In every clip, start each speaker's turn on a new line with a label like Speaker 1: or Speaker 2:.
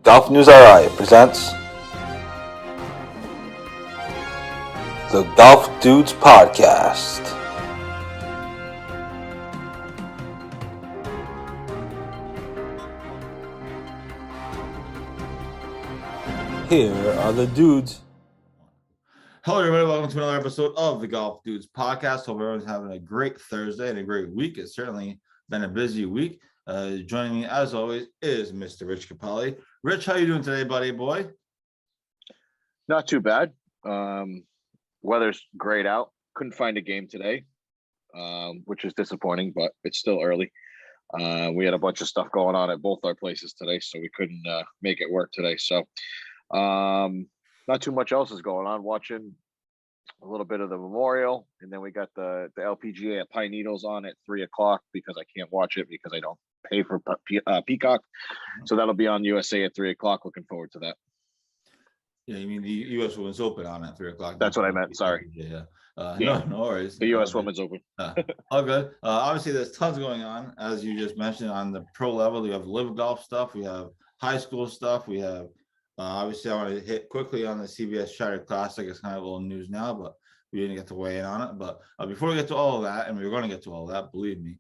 Speaker 1: Golf News RI presents the Golf Dudes Podcast. Here are the dudes.
Speaker 2: Hello, everybody. Welcome to another episode of the Golf Dudes Podcast. Hope everyone's having a great Thursday and a great week. It's certainly been a busy week. Joining me, as always, is Mr. Rich Capelli. Rich, how you doing today, buddy boy?
Speaker 3: Not too bad. Weather's great out. Couldn't find a game today, which is disappointing, but it's still early. We had a bunch of stuff going on at both our places today, so we couldn't make it work today. So not too much else is going on. Watching a little bit of the Memorial, and then we got the LPGA at Pine Needles on at 3:00 because I can't watch it because I don't pay for Peacock. So that'll be on USA at 3:00. Looking forward to that.
Speaker 2: Yeah, you mean the U.S. Women's Open on at 3:00?
Speaker 3: That's what I meant. Sorry.
Speaker 2: Yeah.
Speaker 3: Yeah.
Speaker 2: No worries.
Speaker 3: The U.S. Women's Open.
Speaker 2: All good. Obviously, there's tons going on, as you just mentioned, on the pro level. We have LIV Golf stuff. We have high school stuff. We have, obviously, I want to hit quickly on the CBS Charity Classic. It's kind of a little news now, but we didn't get to weigh in on it. But before we get to all of that, and we're going to get to all of that, believe me,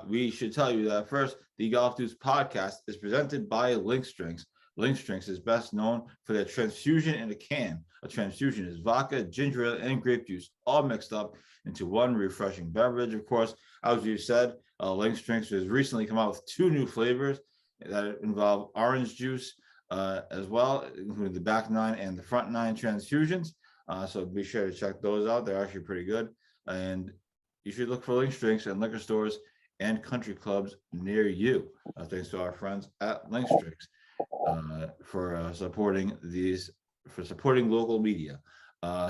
Speaker 2: we should tell you that first, the Golf Dudes Podcast is presented by Lynx Drinks. Lynx Drinks is best known for their transfusion in a can. A transfusion is vodka, ginger ale, and grape juice, all mixed up into one refreshing beverage. Of course, as you said, Lynx Drinks has recently come out with 2 new flavors that involve orange juice as well, including the back 9 and the front 9 transfusions. So be sure to check those out. They're actually pretty good. And you should look for Lynx Drinks in liquor stores and country clubs near you. Thanks to our friends at Lynx Drinks for supporting local media.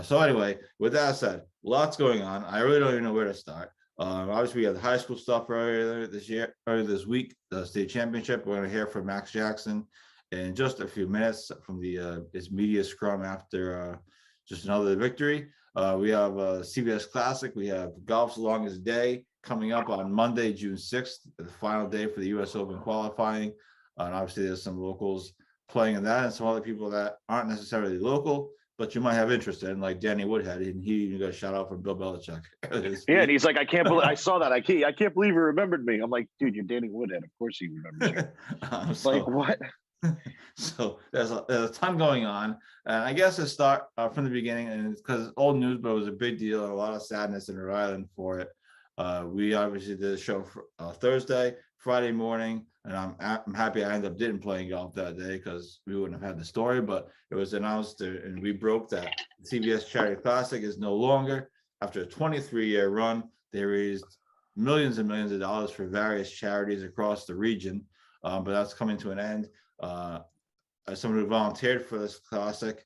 Speaker 2: So anyway, with that said, lots going on. I really don't even know where to start. Obviously, we had the high school stuff earlier this week, the state championship. We're going to hear from Max Jackson in just a few minutes from his media scrum after just another victory. We have CBS Classic. We have Golf's Longest Day coming up on Monday, June 6th, the final day for the U.S. Open qualifying. And obviously, there's some locals playing in that and some other people that aren't necessarily local, but you might have interest in, like Danny Woodhead. And he even got a shout out from Bill Belichick.
Speaker 3: Yeah, and he's like, I can't believe I saw that. I can't believe he remembered me. I'm like, dude, you're Danny Woodhead. Of course he remembers you. Like, what?
Speaker 2: So there's a ton going on, and I guess to start from the beginning, and it's because it's old news, but it was a big deal and a lot of sadness in Rhode Island for it. We obviously did a show for Thursday, Friday morning, and I'm happy I ended up didn't play golf that day because we wouldn't have had the story. But it was announced, and we broke that CBS Charity Classic is no longer. After a 23-year run, they raised millions and millions of dollars for various charities across the region, but that's coming to an end. As someone who volunteered for this classic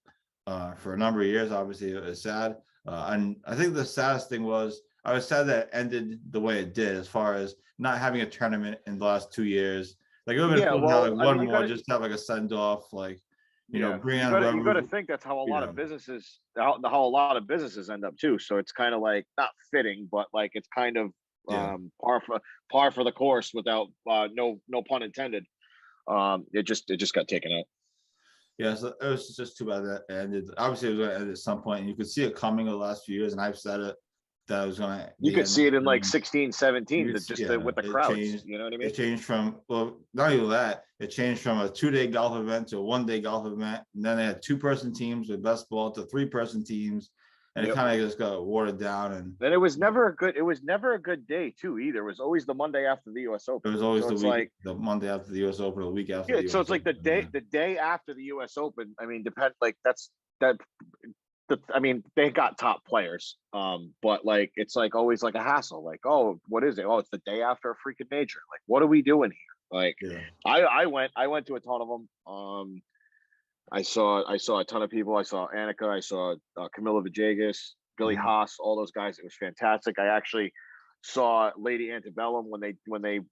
Speaker 2: for a number of years, obviously it was sad. And I think the saddest thing was I was sad that it ended the way it did, as far as not having a tournament in the last 2 years. Like it would have been cool to have like one more, just have like a send off, like you know, bring on.
Speaker 3: You got to think that's how a lot of businesses, how a lot of businesses end up too. So it's kind of like not fitting, but like it's kind of par for the course without no pun intended. It just got taken out.
Speaker 2: Yeah, so it was just too bad that it ended. Obviously, it was going to end at some point, and you could see it coming the last few years, and I've said it that it was going to.
Speaker 3: You could see it in like 16, 17, with the crowds.
Speaker 2: Changed,
Speaker 3: you know what I mean?
Speaker 2: It changed from, well, not even that. It changed from a 2-day golf event to a 1-day golf event, and then they had 2-person teams with best ball to 3-person teams. And it kind of just got watered down, and
Speaker 3: then it was never a good day too either. It was always the Monday after the U.S. Open.
Speaker 2: It was always the Monday after the U.S. Open, the week after.
Speaker 3: Yeah, so it's like the day after the U.S. Open. I mean, I mean, they got top players, but like it's like always like a hassle. Like, oh, what is it? Oh, it's the day after a freaking major. Like, what are we doing here? Like, I went to a ton of them. I saw a ton of people. I saw Annika. I saw Camila Villegas, Billy Haas, all those guys. It was fantastic. I actually saw Lady Antebellum when they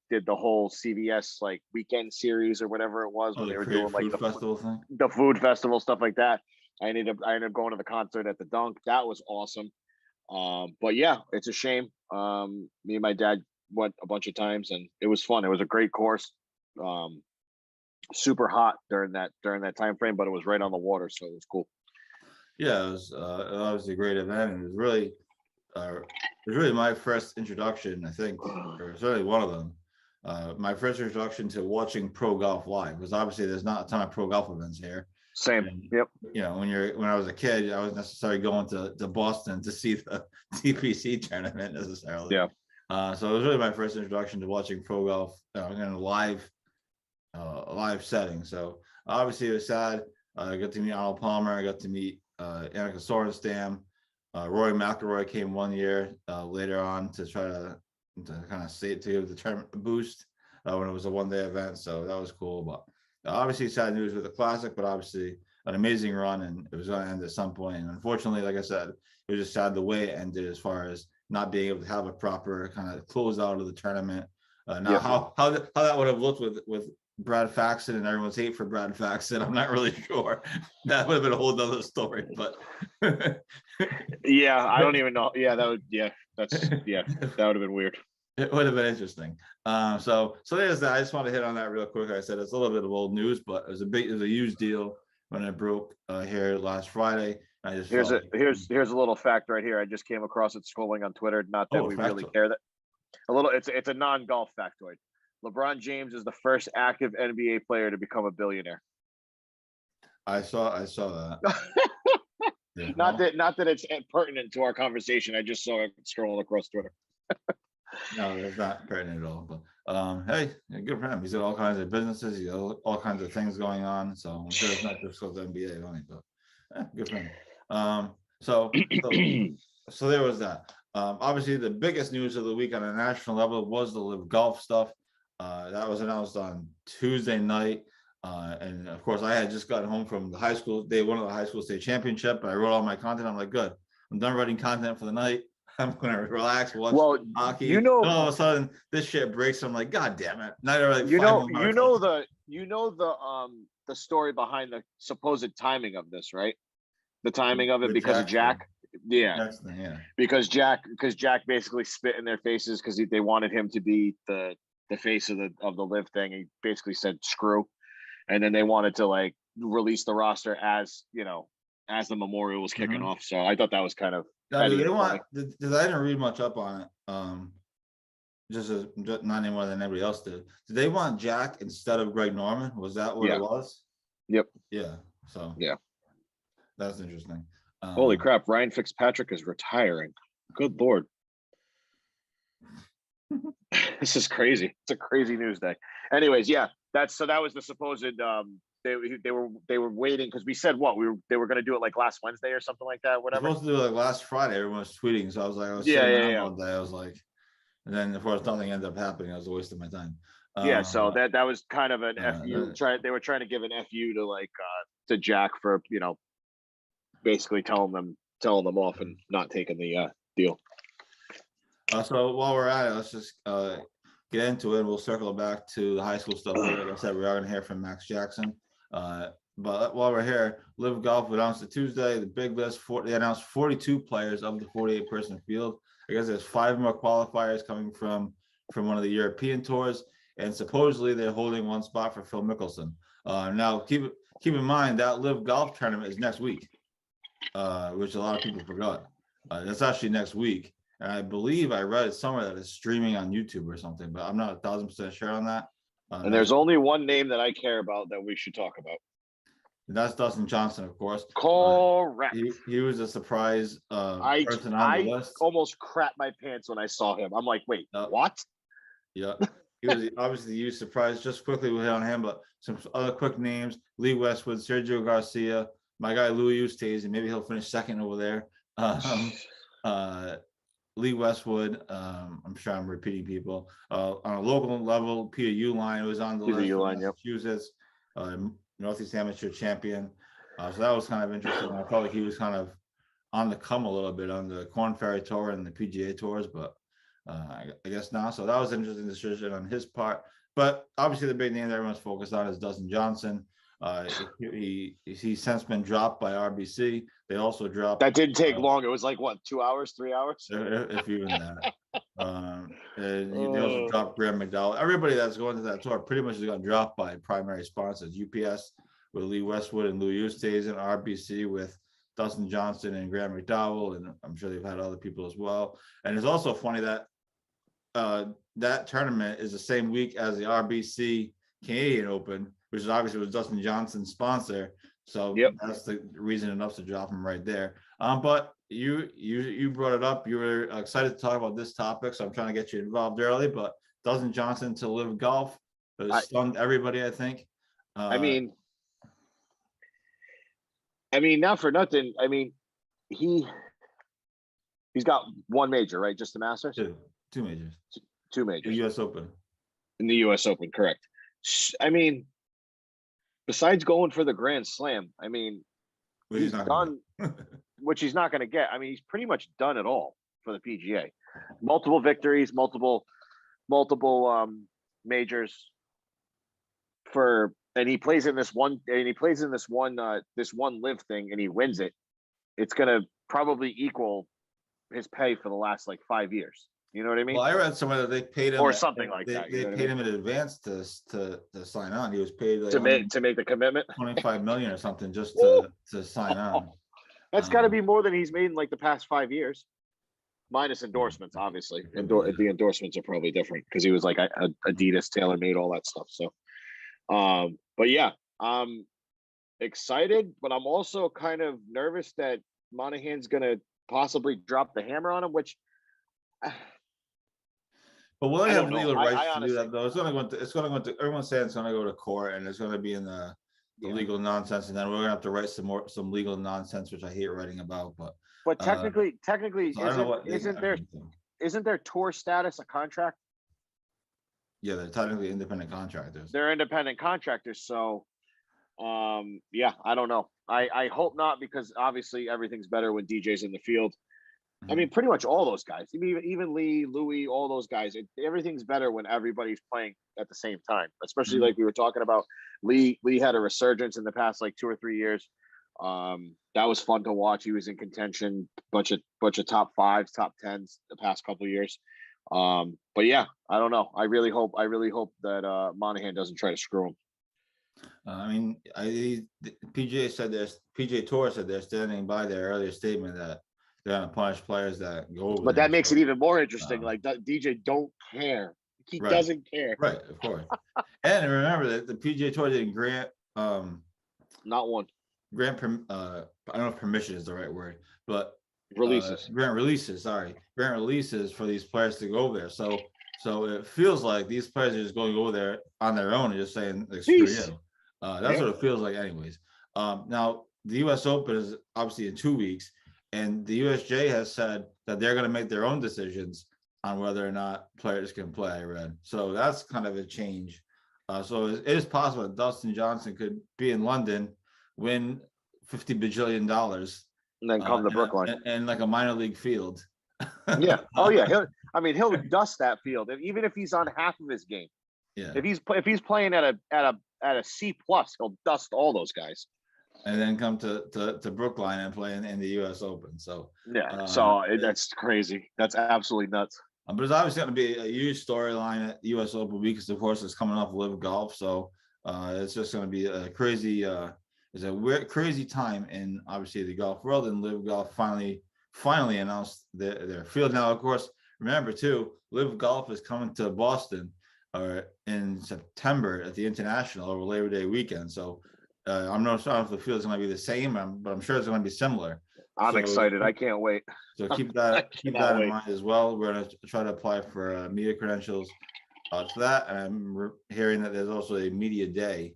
Speaker 3: did the whole CBS like weekend series or whatever it was, when they were doing like the food festival, stuff like that. I ended up going to the concert at the Dunk. That was awesome. But yeah, it's a shame. Me and my dad went a bunch of times, and it was fun. It was a great course. super hot during that time frame, but it was right on the water, so it was cool.
Speaker 2: Yeah, it was a great event, and it was really my first introduction, I think, or certainly one of them. My first introduction to watching pro golf live, because obviously there's not a ton of pro golf events here.
Speaker 3: Same.
Speaker 2: And,
Speaker 3: Yep.
Speaker 2: you know, when I was a kid, I wasn't necessarily going to Boston to see the TPC tournament necessarily.
Speaker 3: Yeah.
Speaker 2: So it was really my first introduction to watching pro golf in a live setting. So obviously it was sad. I got to meet Arnold Palmer. I got to meet Annika Sorenstam. Rory McIlroy came 1 year later on to try to kind of to give the tournament a boost when it was a one-day event. So that was cool. But obviously sad news with the Classic, but obviously an amazing run, and it was going to end at some point. And unfortunately, like I said, it was just sad the way it ended as far as not being able to have a proper kind of close out of the tournament. Now, how that would have looked with Brad Faxon and everyone's hate for Brad Faxon, I'm not really sure. That would have been a whole nother story, but
Speaker 3: yeah, I don't even know. Yeah, that would that would have been weird.
Speaker 2: It would have been interesting. So there's that. I just want to hit on that real quick. Like I said, it's a little bit of old news, but it was a huge deal when it broke here last Friday. I just
Speaker 3: here's a little fact right here. I just came across it scrolling on Twitter. Not that we really care that it's a non-golf factoid. LeBron James is the first active NBA player to become a billionaire.
Speaker 2: I saw that. Yeah,
Speaker 3: not that it's pertinent to our conversation. I just saw it scrolling across Twitter.
Speaker 2: No, it's not pertinent at all. But hey, good for him. He's got all kinds of businesses. He's got all kinds of things going on. So I'm sure it's not just because the NBA only, but good for him. So there was that. Obviously, the biggest news of the week on a national level was the LIV Golf stuff. That was announced on Tuesday night. And of course, I had just gotten home from the high school day one of the high school state championship. I wrote all my content. I'm like, good. I'm done writing content for the night. I'm gonna relax, watch hockey. And all of a sudden, this shit breaks. I'm like, God damn it! Now they're like,
Speaker 3: the story behind the supposed timing of this, right? The timing of it because of Jack. Yeah. Because Jack basically spit in their faces because they wanted him to be the face of the LIV thing. He basically said screw, and then they wanted to like release the roster as as the memorial was kicking off. So I thought that was kind of.
Speaker 2: Now, do they want? Because I didn't read much up on it. Just not any more than everybody else did. Did they want Jack instead of Greg Norman? Was that what it was?
Speaker 3: Yep.
Speaker 2: Yeah. So yeah, that's interesting.
Speaker 3: Holy crap! Ryan Fitzpatrick is retiring. Good Lord. This is crazy. It's a crazy news day. Anyways, yeah, that was the supposed they were waiting because we said they were going to do it like last Wednesday or something like that, whatever.
Speaker 2: Supposed to do it like last Friday. Everyone was tweeting, so I was like, all day. I was like, and then of course nothing ended up happening. I was a waste of my time.
Speaker 3: So that was kind of an FU. They were trying to give an FU to to Jack for basically telling them off and not taking the deal.
Speaker 2: So while we're at it, let's just get into it. We'll circle back to the high school stuff later. Like I said, we are going to hear from Max Jackson. But while we're here, LIV Golf announced it Tuesday, the big list. They announced 42 players of the 48-person field. I guess there's 5 more qualifiers coming from one of the European tours, and supposedly they're holding one spot for Phil Mickelson. Now, keep in mind that LIV Golf tournament is next week, which a lot of people forgot. That's actually next week. And I believe I read it somewhere that it's streaming on YouTube or something, but I'm not 1,000% sure on that.
Speaker 3: And there's only one name that I care about that we should talk about.
Speaker 2: That's Dustin Johnson, of course.
Speaker 3: Correct.
Speaker 2: He was a surprise person on the list.
Speaker 3: I almost crapped my pants when I saw him. I'm like, wait, what?
Speaker 2: Yeah. He was obviously a huge surprise. Just quickly, we'll hit on him, but some other quick names: Lee Westwood, Sergio Garcia, my guy Louis Eustace, and maybe he'll finish second over there. Lee Westwood, I'm sure I'm repeating people. On a local level, Peter Uline was on the list.
Speaker 3: Uline,
Speaker 2: Massachusetts, Northeast Amateur champion. So that was kind of interesting. I felt like he was kind of on the come a little bit on the Corn Ferry Tour and the PGA Tours, but I guess now. So that was an interesting decision on his part. But obviously the big name that everyone's focused on is Dustin Johnson. He's since been dropped by RBC. They also dropped.
Speaker 3: That didn't take long. It was like what, 2 hours, 3 hours?
Speaker 2: If even that. And they also dropped Graham McDowell. Everybody that's going to that tour pretty much is going to drop by primary sponsors. UPS with Lee Westwood and Louis Oosthuizen, RBC with Dustin Johnson and Graham McDowell, and I'm sure they've had other people as well. And it's also funny that that tournament is the same week as the RBC Canadian Open, which is obviously was Dustin Johnson's sponsor. So that's the reason enough to drop him right there. But you brought it up. You were excited to talk about this topic, so I'm trying to get you involved early. But Dustin Johnson to LIV Golf stunned everybody, I think.
Speaker 3: I mean, not for nothing. I mean, he's got one major, right? Just the Masters.
Speaker 2: Two majors.
Speaker 3: Two majors.
Speaker 2: The U.S. Open.
Speaker 3: In the U.S. Open, correct. I mean, besides going for the Grand Slam, I mean, he's done, which he's not going to get. I mean, he's pretty much done it all for the PGA. Multiple victories, multiple majors and he plays in this one LIV thing and he wins it. It's going to probably equal his pay for the last like 5 years. You know what I mean?
Speaker 2: Well, I read somewhere that they paid him
Speaker 3: or something like that.
Speaker 2: They paid him in advance to sign on. He was paid like
Speaker 3: to make the commitment,
Speaker 2: $25 million or something just to sign on.
Speaker 3: That's got to be more than he's made in like the past 5 years, minus endorsements. Obviously, the endorsements are probably different because he was like Adidas, TaylorMade, all that stuff. So, but yeah, I'm excited, but I'm also kind of nervous that Monahan's gonna possibly drop the hammer on him, which.
Speaker 2: But will they have legal rights to do that though? It's going to go into. Everyone's saying it's going to go to court, and it's going to be in the legal nonsense, and then we're going to have to write some legal nonsense, which I hate writing about. But
Speaker 3: technically,
Speaker 2: so
Speaker 3: isn't their tour status a contract?
Speaker 2: Yeah, they're technically independent contractors.
Speaker 3: They're independent contractors, so yeah, I don't know. I hope not, because obviously everything's better when DJ's in the field. I mean, pretty much all those guys, even Lee, Louis, all those guys, everything's better when everybody's playing at the same time, especially like we were talking about. Lee had a resurgence in the past like 2 or 3 years. That was fun to watch. He was in contention, bunch of top 5s, top 10s the past couple of years. But yeah, I don't know. I really hope that Monahan doesn't try to screw him.
Speaker 2: I mean, the PGA Tour said they're standing by their earlier statement that they're going to punish players that go over.
Speaker 3: But that makes it even more interesting. Like DJ don't care. He doesn't care.
Speaker 2: Right, of course. And remember that the PGA Tour didn't grant
Speaker 3: not one.
Speaker 2: I don't know if permission is the right word, but
Speaker 3: releases.
Speaker 2: Grant releases for these players to go over there. So it feels like these players are just going over there on their own and just saying like, screw you. That's what it feels like anyways. Now the US Open is obviously in 2 weeks. And the USJ has said that they're going to make their own decisions on whether or not players can play, I read. So that's kind of a change. So it is possible that Dustin Johnson could be in London, win $50 bajillion.
Speaker 3: And then come to Brookline.
Speaker 2: And like a minor league field.
Speaker 3: Yeah. Oh, yeah. He'll dust that field. Even if he's on half of his game.
Speaker 2: Yeah.
Speaker 3: If he's playing at a C+, he'll dust all those guys.
Speaker 2: And then come to Brookline and play in the U.S. Open. So
Speaker 3: yeah, that's crazy. That's absolutely nuts.
Speaker 2: But it's obviously going to be a huge storyline at U.S. Open week, because of course it's coming off LIV Golf. So it's just going to be a crazy. It's a weird, crazy time in obviously the golf world, and LIV Golf finally announced their field. Now, of course, remember too, LIV Golf is coming to Boston in September at the International over Labor Day weekend. So. I'm not sure if the field is going to be the same, but I'm sure it's going to be similar.
Speaker 3: I'm excited. I can't wait.
Speaker 2: So keep that in mind as well. We're going to try to apply for media credentials for that. And I'm hearing that there's also a media day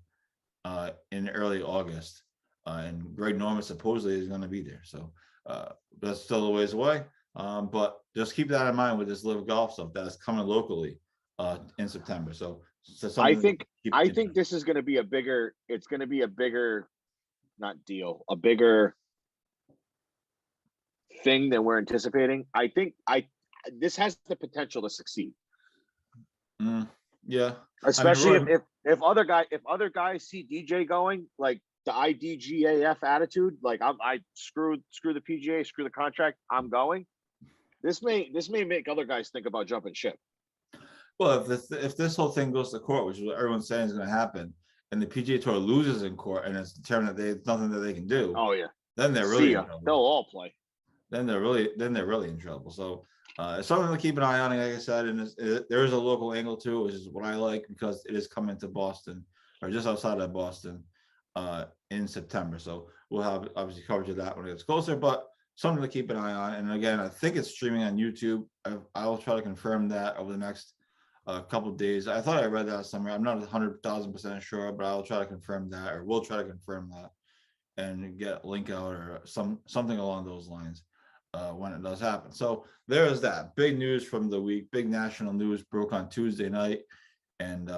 Speaker 2: in early August, and Greg Norman supposedly is going to be there. So that's still a ways away. But just keep that in mind with this LIV Golf stuff that's coming locally in September. So I think
Speaker 3: this is going to be a bigger not deal, a bigger thing than we're anticipating. I think this has the potential to succeed.
Speaker 2: Yeah.
Speaker 3: Especially if other guys see DJ going, like the IDGAF attitude, like I screw the PGA, screw the contract, I'm going. this may make other guys think about jumping ship.
Speaker 2: Well, if this whole thing goes to court, which is what everyone's saying is going to happen, and the PGA Tour loses in court, and it's determined that there's nothing that they can do,
Speaker 3: Oh yeah,
Speaker 2: then they're really in trouble.
Speaker 3: They'll all play.
Speaker 2: Then they're really in trouble. So it's something to keep an eye on. Like I said, and there is a local angle too, which is what I like because it is coming to Boston or just outside of Boston in September. So we'll have obviously coverage of that when it gets closer, but something to keep an eye on. And again, I think it's streaming on YouTube. I will try to confirm that over the next couple of days. I thought I read that somewhere. I'm not 100,000% sure, but I'll try to confirm that, or we'll try to confirm that and get a link out or something along those lines when it does happen. So there is that big news from the week. Big national news broke on Tuesday night, and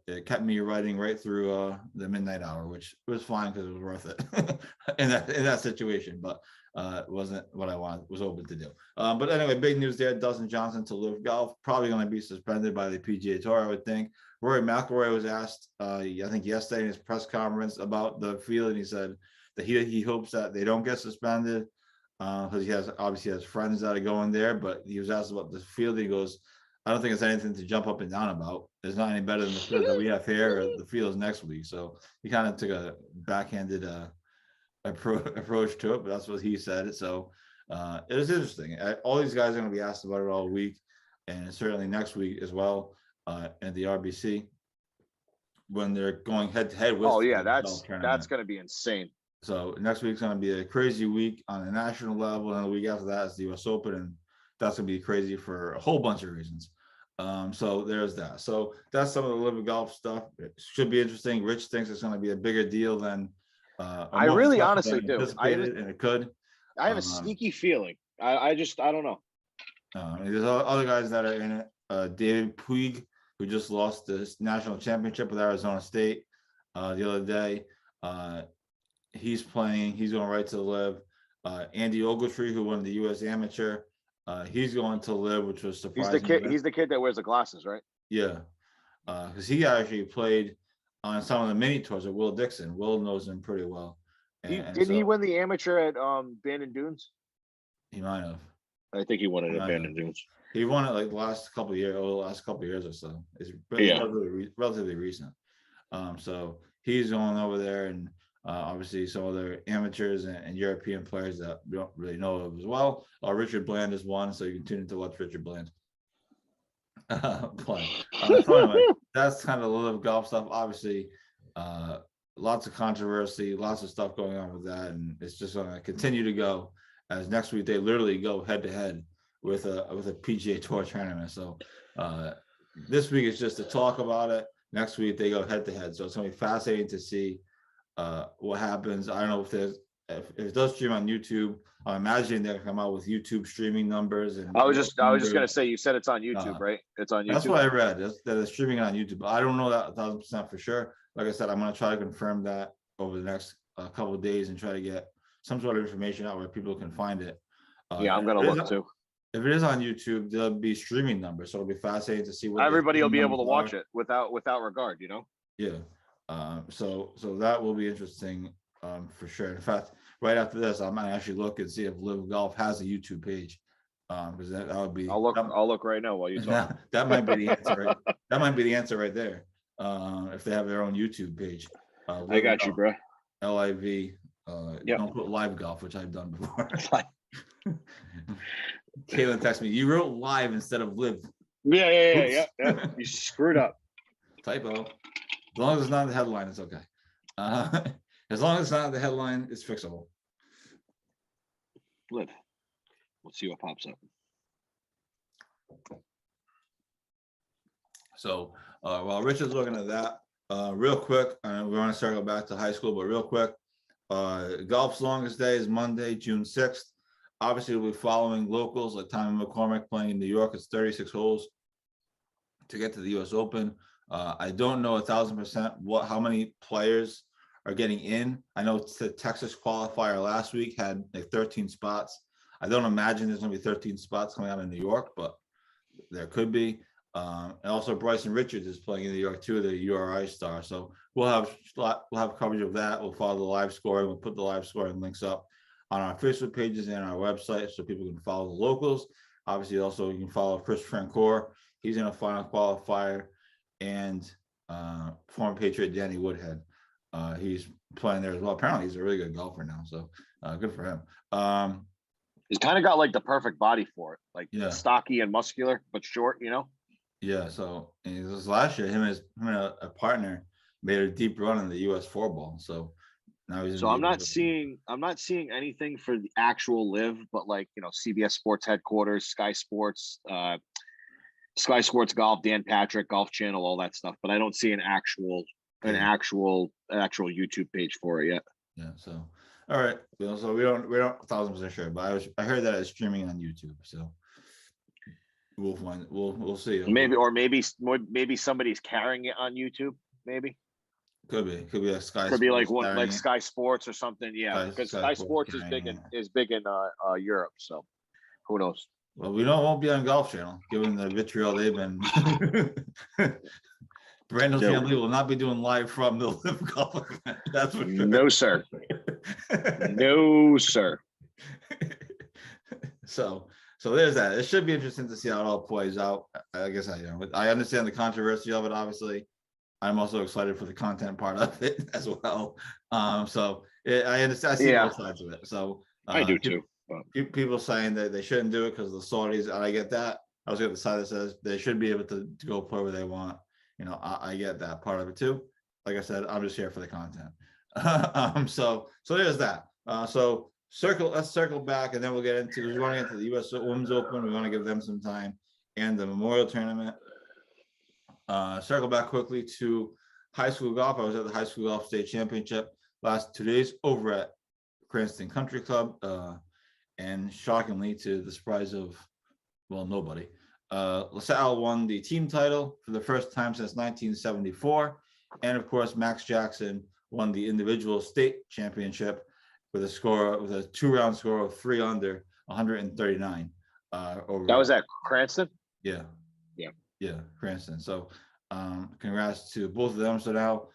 Speaker 2: it kept me writing right through the midnight hour, which was fine because it was worth it in that situation. But it wasn't what I was hoping to do. But anyway, big news there. Dustin Johnson to LIV Golf, probably going to be suspended by the PGA Tour, I would think. Rory McIlroy was asked, I think yesterday in his press conference about the field, and he said that he hopes that they don't get suspended because he obviously has friends that are going there. But he was asked about the field. He goes, I don't think it's anything to jump up and down about. It's not any better than the field that we have here or the fields next week. So he kind of took a backhanded approach to it, but that's what he said. So it is interesting. All these guys are going to be asked about it all week, and certainly next week as well at the RBC when they're going head to head with.
Speaker 3: Oh yeah, that's going to be insane.
Speaker 2: So next week's going to be a crazy week on a national level, and the week after that is the U.S. Open, and that's going to be crazy for a whole bunch of reasons. So there's that. So that's some of the LIV Golf stuff. It should be interesting. Rich thinks it's going to be a bigger deal than
Speaker 3: I really honestly do.
Speaker 2: And it could.
Speaker 3: I have a sneaky feeling. I don't know.
Speaker 2: There's other guys that are in it. David Puig, who just lost the national championship with Arizona State the other day. He's playing. He's going right to LIV. Andy Ogletree, who won the U.S. Amateur, he's going to LIV, which was surprising.
Speaker 3: He's the kid that wears the glasses, right?
Speaker 2: Yeah, because he actually played on some of the mini tours with Will Dixon. Will knows him pretty well.
Speaker 3: Didn't he win the amateur at Bandon Dunes?
Speaker 2: He might have.
Speaker 3: I think he won it at Bandon Dunes.
Speaker 2: He won it like the last couple of years or so. It's relatively recent. So he's going over there, and obviously some other amateurs and European players that we don't really know of as well. Richard Bland is one, so you can tune in to watch Richard Bland play. So anyway, that's kind of the LIV Golf stuff. Obviously, lots of controversy, lots of stuff going on with that, and it's just going to continue to go as next week they literally go head to head with a PGA Tour tournament. So this week is just to talk about it. Next week they go head to head. So it's going to be fascinating to see what happens. I don't know if it does stream on YouTube. I'm imagining they'll come out with YouTube streaming numbers. And
Speaker 3: I was just gonna say, you said it's on YouTube, right? It's on YouTube.
Speaker 2: That's what I read. That it's streaming on YouTube. But I don't know that 1,000% for sure. Like I said, I'm gonna try to confirm that over the next couple of days and try to get some sort of information out where people can find it.
Speaker 3: Yeah, I'm gonna look too.
Speaker 2: If it is on YouTube, there'll be streaming numbers, so it'll be fascinating to see what
Speaker 3: everybody will be able to watch it without regard, you know.
Speaker 2: Yeah. So that will be interesting for sure. In fact, right after this, I might actually look and see if LIV Golf has a YouTube page, because that would be.
Speaker 3: I'll look right now while you talk.
Speaker 2: That might be the answer. Right? That might be the answer right there. If they have their own YouTube page.
Speaker 3: I got you, bro.
Speaker 2: LIV.
Speaker 3: Yep.
Speaker 2: Don't put LIV Golf, which I've done before. Kaylin texted me, you wrote live instead of live.
Speaker 3: Yeah. You screwed up.
Speaker 2: Typo. As long as it's not in the headline, it's okay. As long as it's not in the headline, it's fixable.
Speaker 3: Live. Let's see what pops up.
Speaker 2: So while Richard's looking at that, real quick, we want to circle back to high school, but real quick, golf's longest day is Monday, June 6th. Obviously, we'll be following locals like Tommy McCormick playing in New York. It's 36 holes to get to the U.S. Open. I don't know 1,000% how many players are getting in. I know the Texas qualifier last week had like 13 spots. I don't imagine there's going to be 13 spots coming out of New York, but there could be. And also Bryson Richards is playing in New York too, the URI star. So we'll have coverage of that. We'll follow the live scoring. We'll put the live scoring links up on our Facebook pages and our website so people can follow the locals. Obviously, also you can follow Chris Francoeur. He's in a final qualifier, and former Patriot Danny Woodhead. He's playing there as well. Apparently, he's a really good golfer now, so good for him.
Speaker 3: He's kind of got like the perfect body for it, like stocky and muscular, but short,
Speaker 2: Yeah. So this last year, him and a partner made a deep run in the US 4-ball. So now he's.
Speaker 3: So I'm not seeing anything for the actual LIV, but like CBS Sports headquarters, Sky Sports Golf, Dan Patrick, Golf Channel, all that stuff. But I don't see an actual YouTube page for it yet.
Speaker 2: Yeah. So all right. So we don't 1,000% sure, but I heard that it's streaming on YouTube. So we'll see.
Speaker 3: Maybe somebody's carrying it on YouTube. Maybe.
Speaker 2: Could be a Sky.
Speaker 3: Could be like one like Sky Sports or something. Yeah, because Sky Sports is big in Europe. So who knows?
Speaker 2: Well, we know it won't be on Golf Channel, given the vitriol they've been. Brandon's family will not be doing live from the LIV Golf event. That's for sure.
Speaker 3: No, sir. No, sir.
Speaker 2: So there's that. It should be interesting to see how it all plays out. I guess I understand the controversy of it. Obviously, I'm also excited for the content part of it as well. I understand. I see both sides of it. So
Speaker 3: I do too.
Speaker 2: People saying that they shouldn't do it because of the Saudis, and I get that. I was at the side that says they should be able to go play where they want. I get that part of it too. Like I said, I'm just here for the content. So there's that. Let's circle back, and then we'll get into. We want to get to the U.S. Women's Open. We want to give them some time, and the Memorial Tournament. Circle back quickly to high school golf. I was at the high school golf state championship last 2 days over at Cranston Country Club, and shockingly, to the surprise of nobody, LaSalle won the team title for the first time since 1974, and of course Max Jackson won the individual state championship with a 2-round score of 3 under 139. That
Speaker 3: was at Cranston.
Speaker 2: Yeah, Cranston. So congrats to both of them. So now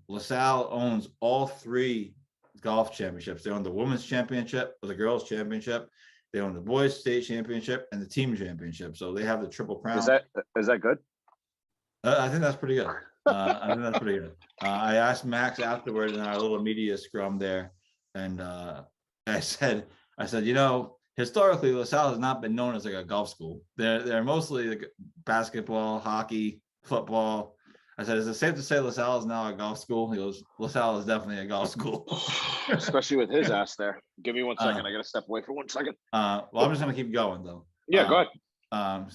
Speaker 2: LaSalle owns all 3 golf championships. They own the women's championship, or the girls championship. They own the boys state championship and the team championship. So they have the triple crown.
Speaker 3: Is that good?
Speaker 2: I think that's pretty good. I asked Max afterward in our little media scrum there, and I said, historically, LaSalle has not been known as like a golf school. They're mostly like basketball, hockey, football. I said, is it safe to say LaSalle is now a golf school? He goes, LaSalle is definitely a golf school.
Speaker 3: Especially with his ass there. Give me 1 second. I got to step away for 1 second.
Speaker 2: Well, I'm just going to keep going, though.
Speaker 3: Yeah, go ahead.
Speaker 2: Like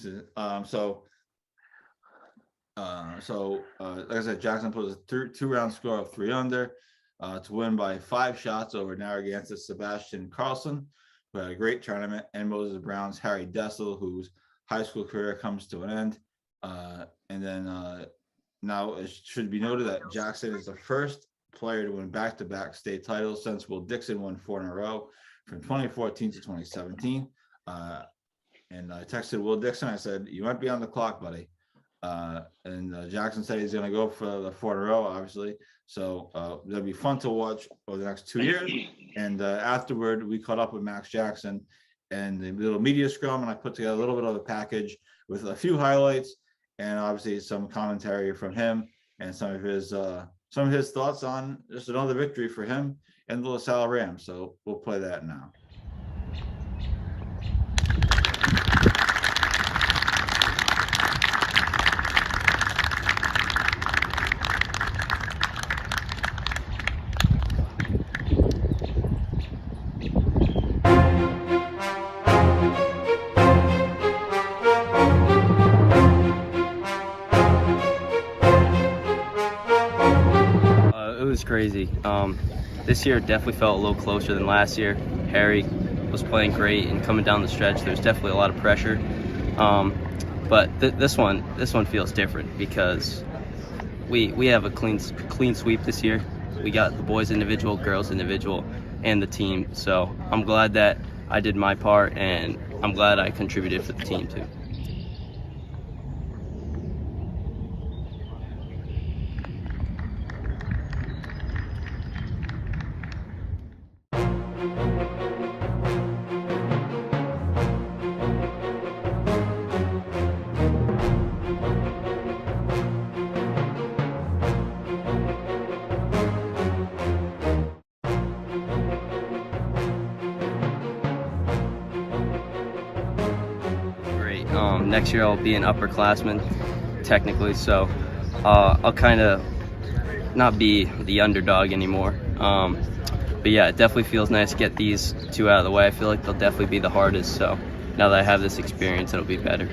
Speaker 2: I said, Jackson put a 2-round score of 3 under to win by 5 shots over Narragansett Sebastian Carlson, who had a great tournament, and Moses Brown's Harry Dessel, whose high school career comes to an end. And then now it should be noted that Jackson is the first player to win back-to-back state titles since Will Dixon won 4 in a row from 2014 to 2017. And I texted Will Dixon. I said, you might be on the clock, buddy. And Jackson said he's going to go for the 4 in a row, obviously. So it'll be fun to watch over the next 2 years. And afterward, we caught up with Max Jackson and the little media scrum, and I put together a little bit of a package with a few highlights and obviously some commentary from him and some of his thoughts on just another victory for him and the LaSalle Rams. So we'll play that now.
Speaker 4: Crazy. This year definitely felt a little closer than last year. Harry was playing great, and coming down the stretch, there's definitely a lot of pressure. But this one feels different because we have a clean sweep this year. We got the boys individual, girls individual, and the team. So I'm glad that I did my part, and I'm glad I contributed for the team too. Next year I'll be an upperclassman, technically, so I'll kind of not be the underdog anymore. But yeah, it definitely feels nice to get these two out of the way. I feel like they'll definitely be the hardest, so now that I have this experience, it'll be better.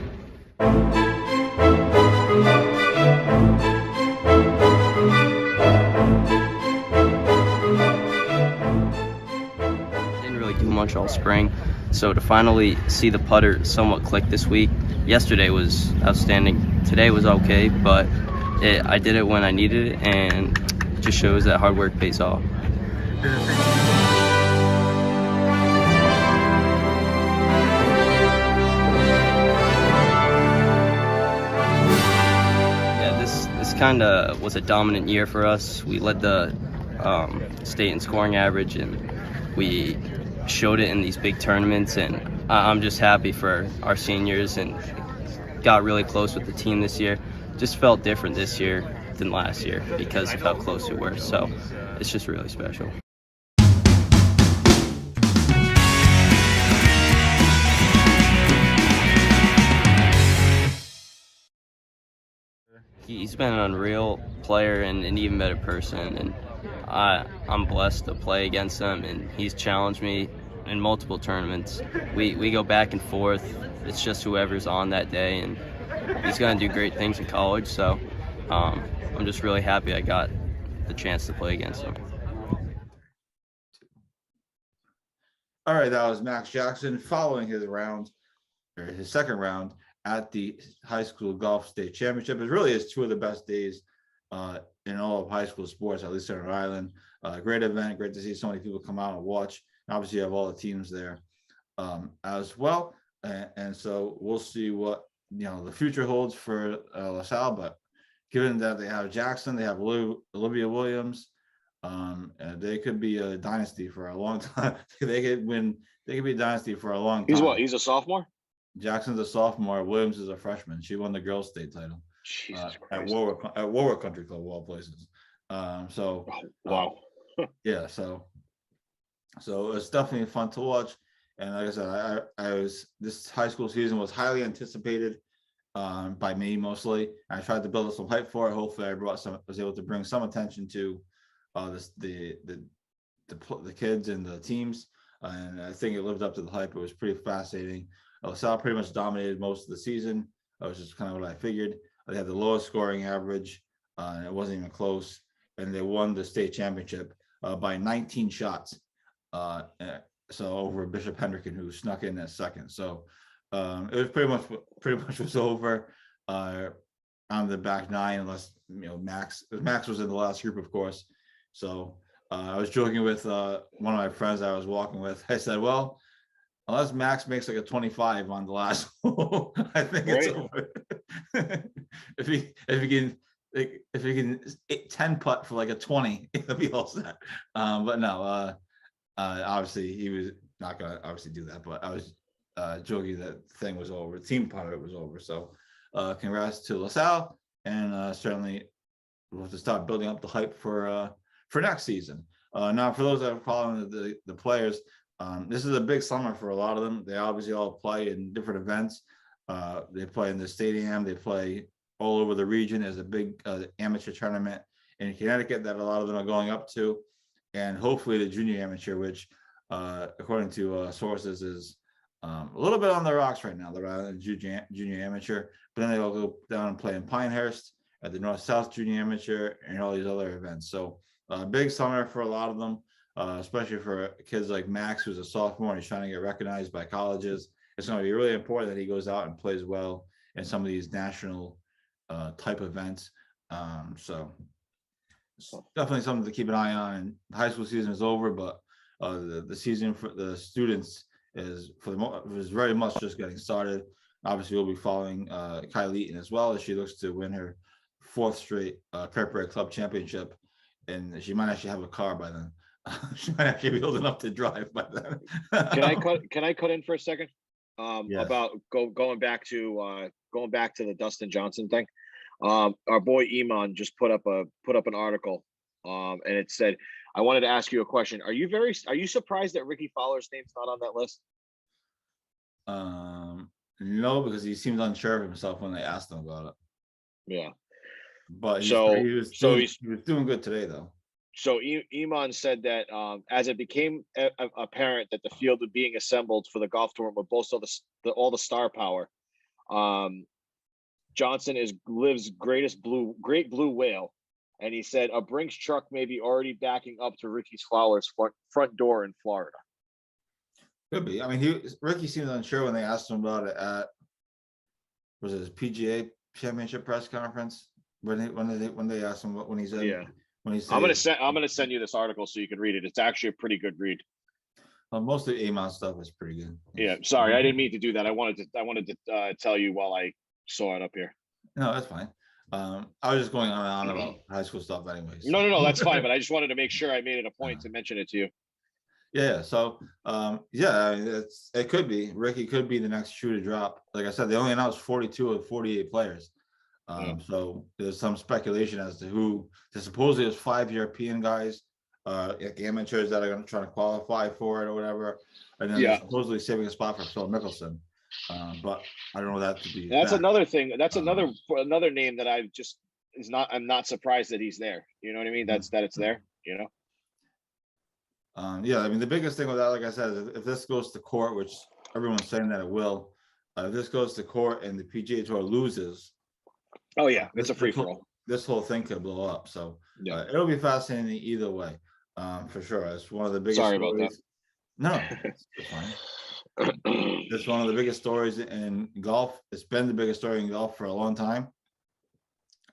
Speaker 4: Didn't really do much all spring, so to finally see the putter somewhat click this week, yesterday was outstanding. Today was okay, but I did it when I needed it, and it just shows that hard work pays off. Yeah, this kind of was a dominant year for us. We led the state in scoring average, and we showed it in these big tournaments, and I'm just happy for our seniors, and got really close with the team this year. Just felt different this year than last year because of how close we were, so it's just really special. He's been an unreal player and an even better person, and I'm blessed to play against him, and he's challenged me in multiple tournaments. We go back and forth. It's just whoever's on that day, and he's going to do great things in college, so I'm just really happy I got the chance to play against him.
Speaker 2: All right, that was Max Jackson following his second round at the high school golf state championship. It really is two of the best days in all of high school sports, at least on Rhode Island. Great event, great to see so many people come out and watch. And obviously, you have all the teams there as well. And so we'll see what the future holds for LaSalle. But given that they have Jackson, they have Olivia Williams, they could be a dynasty for a long time. They could be a dynasty for a long time.
Speaker 3: He's a sophomore?
Speaker 2: Jackson's a sophomore. Williams is a freshman. She won the girls' state title at Warwick Country Club, of all places.
Speaker 3: Wow.
Speaker 2: Yeah, so it's definitely fun to watch. And like I said, this high school season was highly anticipated by me mostly. I tried to build up some hype for it. Hopefully, I was able to bring some attention to the kids and the teams, and I think it lived up to the hype. It was pretty fascinating. LaSalle pretty much dominated most of the season. That was just kind of what I figured. They had the lowest scoring average, and it wasn't even close. And they won the state championship by 19 shots. So over Bishop Hendricken, who snuck in at second. So it was pretty much was over on the back nine, unless Max was in the last group, of course. So I was joking with one of my friends I was walking with. I said, well, unless Max makes like a 25 on the last hole, I think it's over. if he can 10 putt for like a 20, it'll be all set. But no, obviously he was not gonna obviously do that. But I was joking that the thing was over. The team part of it was over. So congrats to LaSalle, and certainly we'll have to start building up the hype for next season. Now, for those that are following the players. This is a big summer for a lot of them. They obviously all play in different events. They play in the stadium. They play all over the region. There's a big amateur tournament in Connecticut that a lot of them are going up to. And hopefully the junior amateur, which according to sources is a little bit on the rocks right now. They're out in junior amateur, but then they'll go down and play in Pinehurst at the North-South junior amateur and all these other events. So big summer for a lot of them. Especially for kids like Max, who's a sophomore and he's trying to get recognized by colleges. It's going to be really important that he goes out and plays well in some of these national type events. So it's definitely something to keep an eye on. And the high school season is over, but the season for the students is very much just getting started. Obviously, we'll be following Kylie Eaton as well, as she looks to win her 4th straight Prairie Club championship, and she might actually have a car by then. She might actually be old enough to drive by then.
Speaker 3: Can I cut in for a second?
Speaker 2: Yes.
Speaker 3: About going back to the Dustin Johnson thing. Our boy Iman just put up an article, and it said, I wanted to ask you a question. Are you surprised that Ricky Fowler's name's not on that list?
Speaker 2: No, because he seemed unsure of himself when they asked him about it.
Speaker 3: Yeah.
Speaker 2: But he was doing good today, though.
Speaker 3: So Iman said that as it became apparent that the field was being assembled for the golf tournament with both all the star power, Johnson is LIV's great blue whale, and he said a Brinks truck may be already backing up to Ricky's Flowers front door in Florida.
Speaker 2: Could be. I mean, Ricky seemed unsure when they asked him about it at his PGA Championship press conference when they asked him when he said
Speaker 3: I'm gonna send you this article so you can read it. It's actually a pretty good read.
Speaker 2: Most of the Amon stuff is pretty good.
Speaker 3: Yeah, sorry, I didn't mean to do that. I wanted to tell you while I saw it up here.
Speaker 2: No, that's fine. I was just going on and on about high school stuff, anyways.
Speaker 3: No, that's fine. But I just wanted to make sure I made it a point to mention it to you.
Speaker 2: Yeah. So, it could be Ricky could be the next shoe to drop. Like I said, they only announced 42 of 48 players. So there's some speculation as to who. Supposedly there's 5 European guys, like amateurs that are going to try to qualify for it or whatever, and then they're supposedly saving a spot for Phil Mickelson. But I don't know that to be.
Speaker 3: That's another thing. That's another name that I'm not surprised that he's there. You know what I mean? That it's there. You know.
Speaker 2: I mean, the biggest thing with that, like I said, is if this goes to court, which everyone's saying that it will, if this goes to court and the PGA Tour loses,
Speaker 3: oh yeah, it's a free for all.
Speaker 2: This whole thing could blow up. So it'll be fascinating either way, for sure. It's one of the biggest.
Speaker 3: Sorry about that.
Speaker 2: No, it's fine. It's one of the biggest stories in golf. It's been the biggest story in golf for a long time,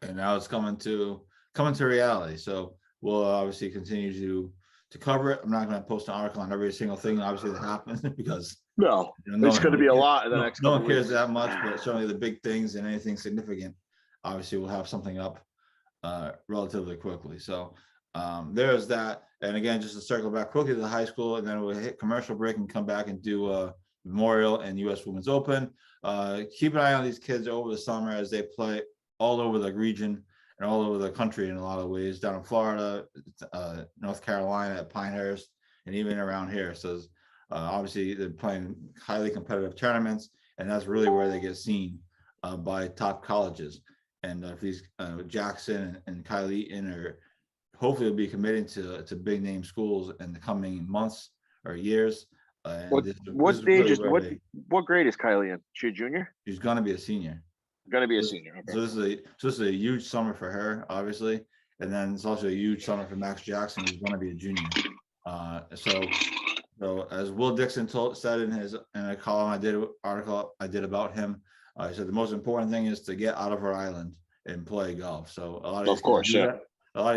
Speaker 2: and now it's coming to reality. So we'll obviously continue to cover it. I'm not going to post an article on every single thing, obviously, that happens because
Speaker 3: it's going to be a lot in the next.
Speaker 2: No one cares that much, but certainly the big things and anything significant, obviously, we'll have something up relatively quickly. So there's that. And again, just to circle back quickly to the high school, and then we'll hit commercial break and come back and do Memorial and U.S. Women's Open. Keep an eye on these kids over the summer as they play all over the region and all over the country in a lot of ways, down in Florida, North Carolina at Pinehurst, and even around here. So obviously they're playing highly competitive tournaments, and that's really where they get seen by top colleges. And if these Jackson and Kylie Eaton are hopefully will be committing to big name schools in the coming months or years.
Speaker 3: What grade is Kylie in? She a junior?
Speaker 2: She's going to be a senior.
Speaker 3: Going to be a senior. Okay.
Speaker 2: So this is a huge summer for her, obviously, and then it's also a huge summer for Max Jackson, who's going to be a junior. So as Will Dixon said in a column article I did about him, he said the most important thing is to get out of our island and play golf. So a lot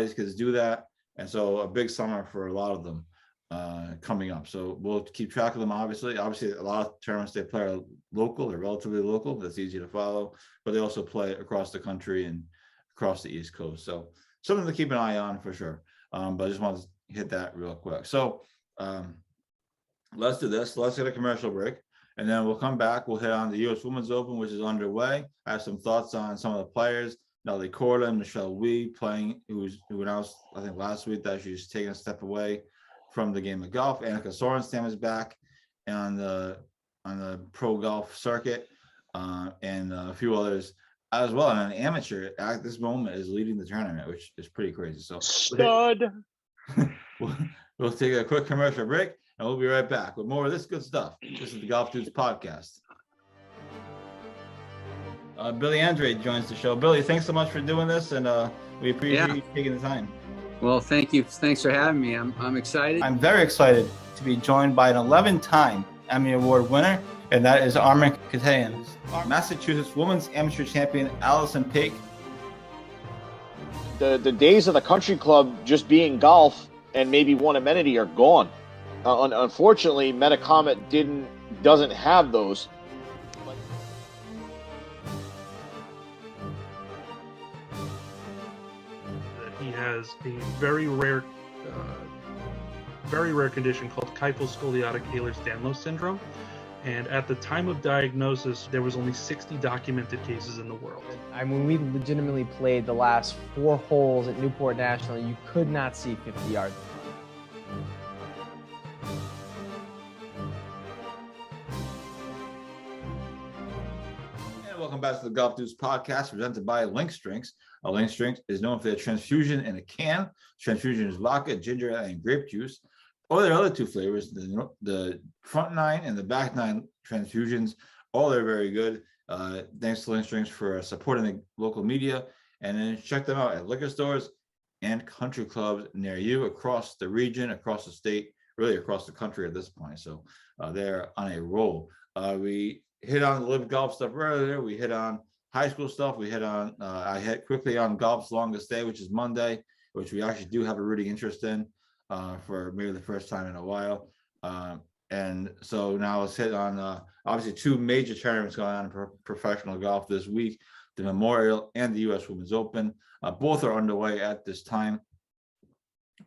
Speaker 2: of these kids do that, and so a big summer for a lot of them coming up. So we'll keep track of them. Obviously, a lot of tournaments they play are local. They're relatively local. That's easy to follow, but they also play across the country and across the East Coast. So something to keep an eye on for sure. But I just wanted to hit that real quick. So let's do this. Let's get a commercial break, and then we'll come back. We'll hit on the U.S. Women's Open, which is underway. I have some thoughts on some of the players. Nelly Korda and Michelle Wie playing, who announced, I think, last week that she's taking a step away from the game of golf. Annika Sorenstam is back on the pro golf circuit, and a few others as well. And an amateur at this moment is leading the tournament, which is pretty crazy. So
Speaker 3: stud.
Speaker 2: We'll take a quick commercial break, and we'll be right back with more of this good stuff. This is the Golf Dudes podcast. Billy Andre joins the show. Billy, thanks so much for doing this, and we appreciate you taking the time.
Speaker 5: Well, thank you. Thanks for having me. I'm excited.
Speaker 2: I'm very excited to be joined by an 11-time Emmy Award winner, and that is Armin Katayan. Massachusetts Women's Amateur Champion Allison Paik.
Speaker 3: The days of the country club just being golf and maybe one amenity are gone. Unfortunately, Metacomet doesn't have those.
Speaker 6: He has a very rare condition called kyphoscoliotic Ehlers-Danlos syndrome. And at the time of diagnosis, there was only 60 documented cases in the world.
Speaker 7: When we legitimately played the last 4 holes at Newport National, you could not see 50 yards.
Speaker 2: And welcome back to the Golf Dudes podcast presented by Lynx Drinks. Lynx Drinks is known for their transfusion in a can. Transfusion is vodka, ginger, and grape juice. Or their other two flavors, the front 9 and the back 9 transfusions, all are very good. Thanks to Lynx Drinks for supporting the local media. And then check them out at liquor stores and country clubs near you across the region, across the state, really across the country at this point. So they're on a roll. We hit on the LIV Golf stuff earlier. We hit on high school stuff. We hit on, I hit quickly on golf's longest day, which is Monday, which we actually do have a rooting interest in for maybe the first time in a while. And so now let's hit on obviously two major tournaments going on in professional golf this week, the Memorial and the U.S. Women's Open. Both are underway at this time.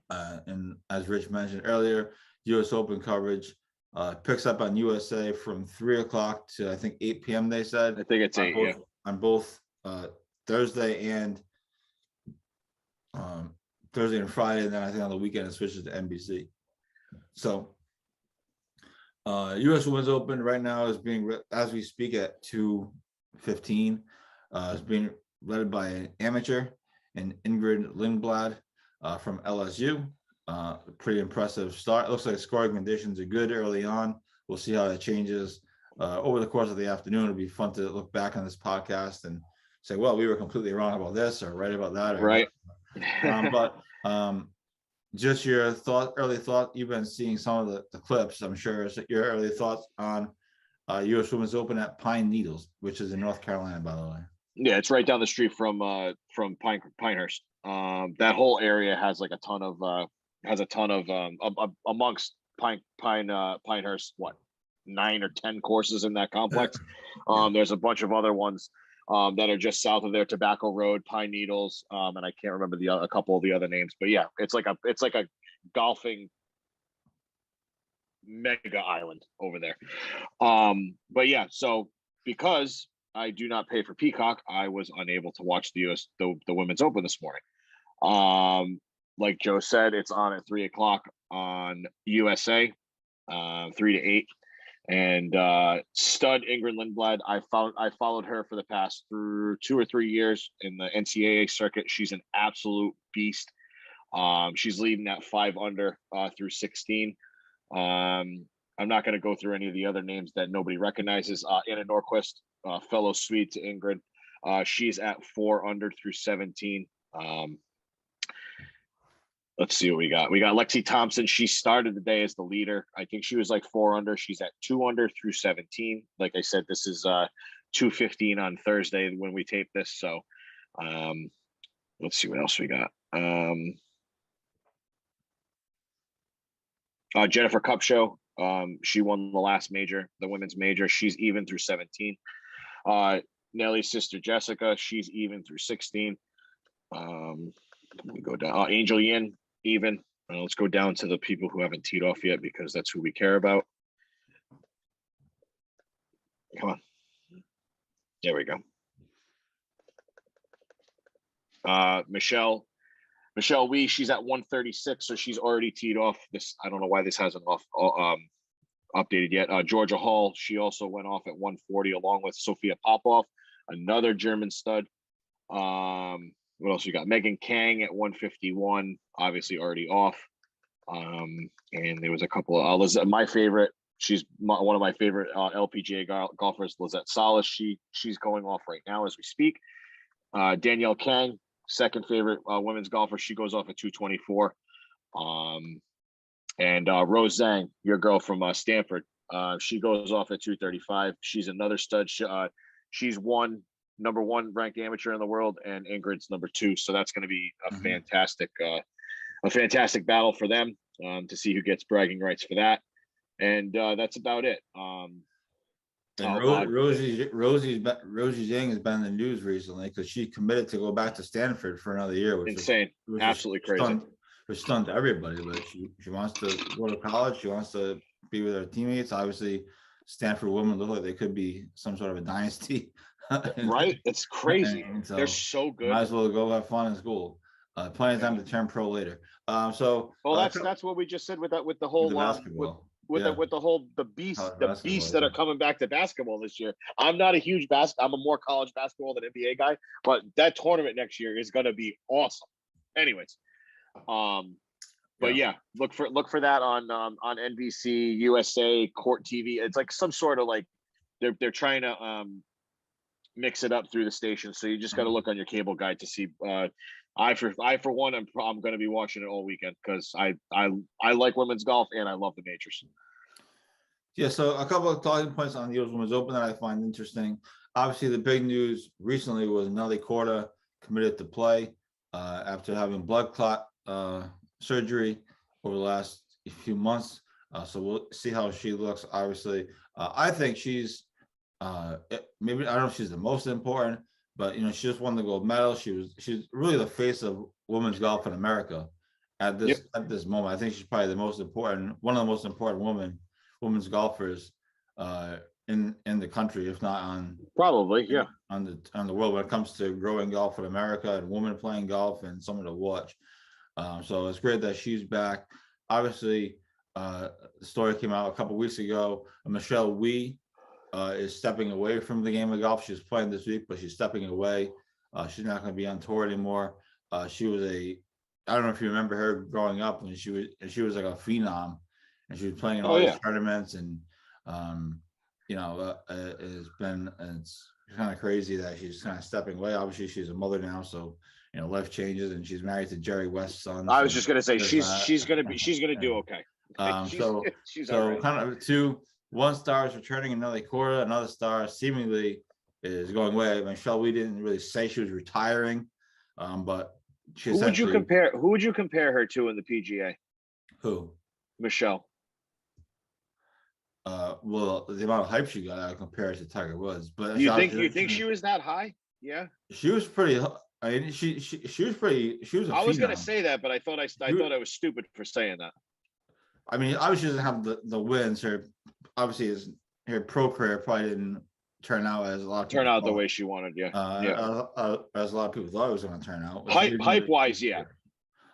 Speaker 2: And as Rich mentioned earlier, U.S. Open coverage picks up on USA from 3 o'clock to I think 8 p.m. They said.
Speaker 3: I think it's 8, yeah.
Speaker 2: On both Thursday and Friday, and then I think on the weekend it switches to NBC. So U.S. Women's Open right now is being, as we speak, at 2:15. It's being led by an amateur, and Ingrid Lindblad from LSU. Pretty impressive start. It looks like scoring conditions are good early on. We'll see how that changes over the course of the afternoon. It'll be fun to look back on this podcast and say, well, we were completely wrong about this or right about that. Or
Speaker 3: right.
Speaker 2: But just your early thought. You've been seeing some of the clips, I'm sure. So your early thoughts on U.S. Women's Open at Pine Needles, which is in North Carolina, by the way.
Speaker 3: Yeah, it's right down the street from Pinehurst. That whole area has like a ton of amongst Pinehurst, what, 9 or 10 courses in that complex. There's a bunch of other ones that are just south of there, Tobacco Road, Pine Needles, and I can't remember a couple of the other names, but yeah, it's like a golfing mega island over there. But yeah, so because I do not pay for Peacock, I was unable to watch the Women's Open this morning. Like Joe said, it's on at 3 o'clock on USA, 3 to 8. And stud Ingrid Lindblad, I followed her for the past 2 or 3 years in the NCAA circuit. She's an absolute beast. She's leading at 5 under through 16. I'm not going to go through any of the other names that nobody recognizes. Anna Norquist, fellow Swede to Ingrid. She's at 4 under through 17. Let's see what we got. We got Lexi Thompson. She started the day as the leader. I think she was like 4 under. She's at 2 under through 17. Like I said, this is 2:15 on Thursday when we tape this. So let's see what else we got. Jennifer Kupcho. She won the last major, the women's major. She's even through 17. Nelly's sister Jessica. She's even through 16. We go down. Angel Yin, even. Let's go down to the people who haven't teed off yet because that's who we care about. Come on. There we go. Michelle Wee, she's at 136, so she's already teed off. This, I don't know why this hasn't updated yet. Georgia Hall, she also went off at 140 along with Sophia Popov, another German stud. What else we got? Megan Kang at 151, obviously already off. And there was a couple of my favorite. She's one of my favorite LPGA golfers, Lizette Salle. She's going off right now as we speak. Danielle Kang, second favorite women's golfer. She goes off at 224. And Rose Zhang, your girl from Stanford, she goes off at 235. She's another stud. She's number 1 ranked amateur in the world, and Ingrid's number 2. So that's going to be a fantastic battle for them to see who gets bragging rights for that. And that's about it.
Speaker 2: Rosie Zhang has been in the news recently because she committed to go back to Stanford for another year, which
Speaker 3: insane, absolutely crazy.
Speaker 2: Which stunned everybody, but she wants to go to college. She wants to be with her teammates. Obviously, Stanford women look like they could be some sort of a dynasty.
Speaker 3: Right? It's crazy.
Speaker 2: So
Speaker 3: they're so good.
Speaker 2: Might as well go have fun in school. Plenty of time to turn pro later. That's
Speaker 3: what we just said with the whole
Speaker 2: basketball.
Speaker 3: with
Speaker 2: Yeah.
Speaker 3: the beasts
Speaker 2: College
Speaker 3: that
Speaker 2: basketball,
Speaker 3: are coming back to basketball this year. I'm not a huge I'm a more college basketball than NBA guy, but that tournament next year is going to be awesome. Anyways, but yeah, look for that on NBC, USA, Court TV. It's like some sort of like they're trying to mix it up through the station, so you just got to look on your cable guide to see. I for one, I'm going to be watching it all weekend because I like women's golf and I love the majors.
Speaker 2: Yeah, so a couple of talking points on the U.S. Women's Open that I find interesting. Obviously, the big news recently was Nelly Korda committed to play after having blood clot surgery over the last few months. So we'll see how she looks. Obviously, I think she's maybe I don't know if she's the most important, but she just won the gold medal. She's really the face of women's golf in America at this moment. I think she's probably one of the most important women's golfers in the country, if not on the world when it comes to growing golf in America and women playing golf and someone to watch. So it's great that she's back. Obviously, the story came out a couple of weeks ago. Michelle Wie is stepping away from the game of golf. She's playing this week, but she's stepping away. She's not going to be on tour anymore. She was I don't know if you remember her growing up when she was like a phenom, and she was playing in all these tournaments. And it's kind of crazy that she's kind of stepping away. Obviously, she's a mother now, so life changes, and she's married to Jerry West's son.
Speaker 3: I was just gonna say she's gonna do okay. She's
Speaker 2: so
Speaker 3: right.
Speaker 2: kind of one star is returning, another quarter, another star seemingly is going away. Michelle, we didn't really say she was retiring, but she
Speaker 3: Who would you compare her to in the PGA?
Speaker 2: Who?
Speaker 3: Michelle.
Speaker 2: Well, the amount of hype she got, I compare it to Tiger Woods. But
Speaker 3: you think she was that high? Yeah.
Speaker 2: She was pretty. I mean, she was pretty. She was. I
Speaker 3: was going to say that, but I thought I was stupid for saying that.
Speaker 2: I mean, obviously, she doesn't have the wins. Her pro career probably didn't turn out as a lot of people
Speaker 3: the way she wanted. Yeah.
Speaker 2: As a lot of people thought it was going to turn out.
Speaker 3: Hype wise, yeah.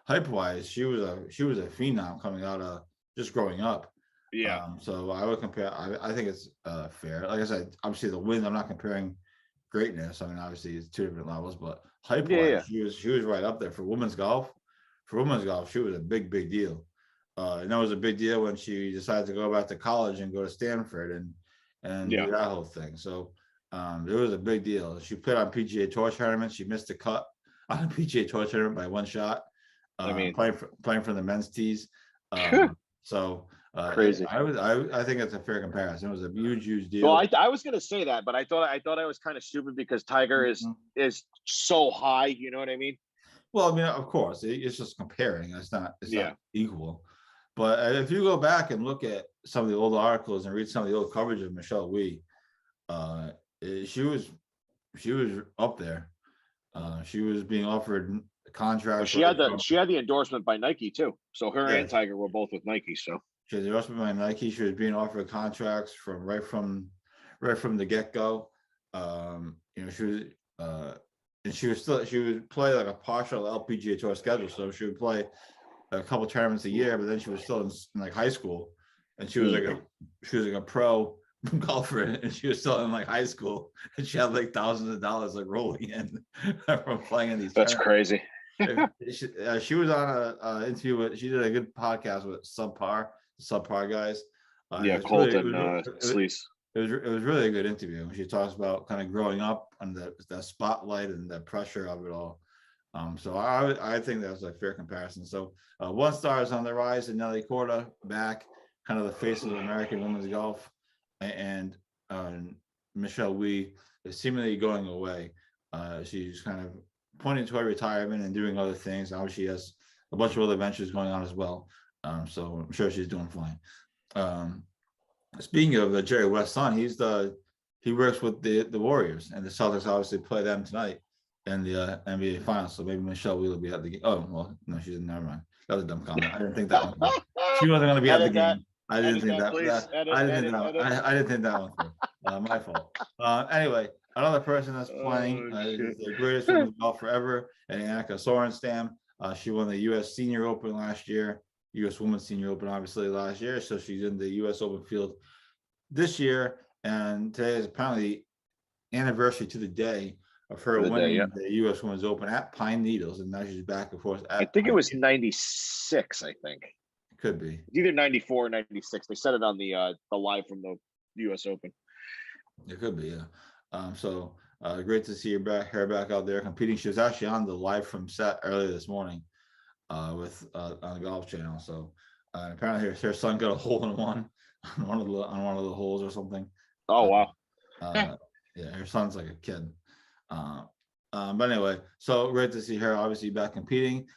Speaker 2: Hype wise, she was a phenom coming out of just growing up.
Speaker 3: Yeah.
Speaker 2: So I would compare. I think it's fair. Like I said, obviously the wins. I'm not comparing greatness. I mean, obviously it's two different levels, but hype wise, she was right up there for women's golf. For women's golf, she was a big deal. And that was a big deal when she decided to go back to college and go to Stanford and do that whole thing. So it was a big deal. She played on PGA Tour tournaments. She missed a cut on a PGA Tour tournament by one shot. Playing for the men's tees. So crazy. I think it's a fair comparison. It was a huge deal.
Speaker 3: Well, I was going to say that, but I thought I was kind of stupid because Tiger is so high. You know what I mean?
Speaker 2: Well, I mean, of course, it's just comparing. It's not equal. But if you go back and look at some of the old articles and read some of the old coverage of Michelle Wie, she was up there. She was being offered a contract.
Speaker 3: Well, she had the endorsement by Nike too. So her and Tiger were both with Nike. So
Speaker 2: she had the endorsement by Nike. She was being offered contracts right from the get go. She would play like a partial LPGA Tour schedule. So she would play a couple tournaments a year, but then she was still in like high school, and she was like a pro golfer, and she was still in like high school, and she had like thousands of dollars like rolling in from playing in these.
Speaker 3: That's crazy.
Speaker 2: She was on an interview with. She did a good podcast with Subpar guys.
Speaker 3: Colton Sleece.
Speaker 2: It was really a good interview. She talks about kind of growing up and the spotlight and the pressure of it all. So I think that's a fair comparison. So one star is on the rise, and Nelly Korda back, kind of the face of American women's golf, and Michelle Wie is seemingly going away. She's kind of pointing toward retirement and doing other things. Obviously, she has a bunch of other ventures going on as well. So I'm sure she's doing fine. Speaking of Jerry West's son, he works with the Warriors, and the Celtics obviously play them tonight in the NBA Finals. So maybe Michelle Wie will be at the game. Oh, well, no, she didn't. Never mind. That was a dumb comment. I didn't think that one. She wasn't going to be at the game. I didn't think that. I didn't think that one through. My fault. Anyway, another person that's playing is the greatest women's golf forever, and Annika Sorenstam. She won the U.S. Senior Open last year. U.S. Women's Senior Open, obviously, last year. So she's in the U.S. Open field this year. And today is apparently anniversary to the day of her winning the U.S. Women's Open at Pine Needles. And now she's back, of course.
Speaker 3: I think it was 96, I think.
Speaker 2: Could be.
Speaker 3: It's either 94 or 96. They said it on the live from the U.S. Open.
Speaker 2: It could be, yeah. So great to see her back out there competing. She was actually on the live from set earlier this morning with on the Golf Channel. So apparently her son got a hole in one on one of the holes or something.
Speaker 3: Oh wow!
Speaker 2: Yeah, her son's like a kid. But anyway, so great to see her obviously back competing.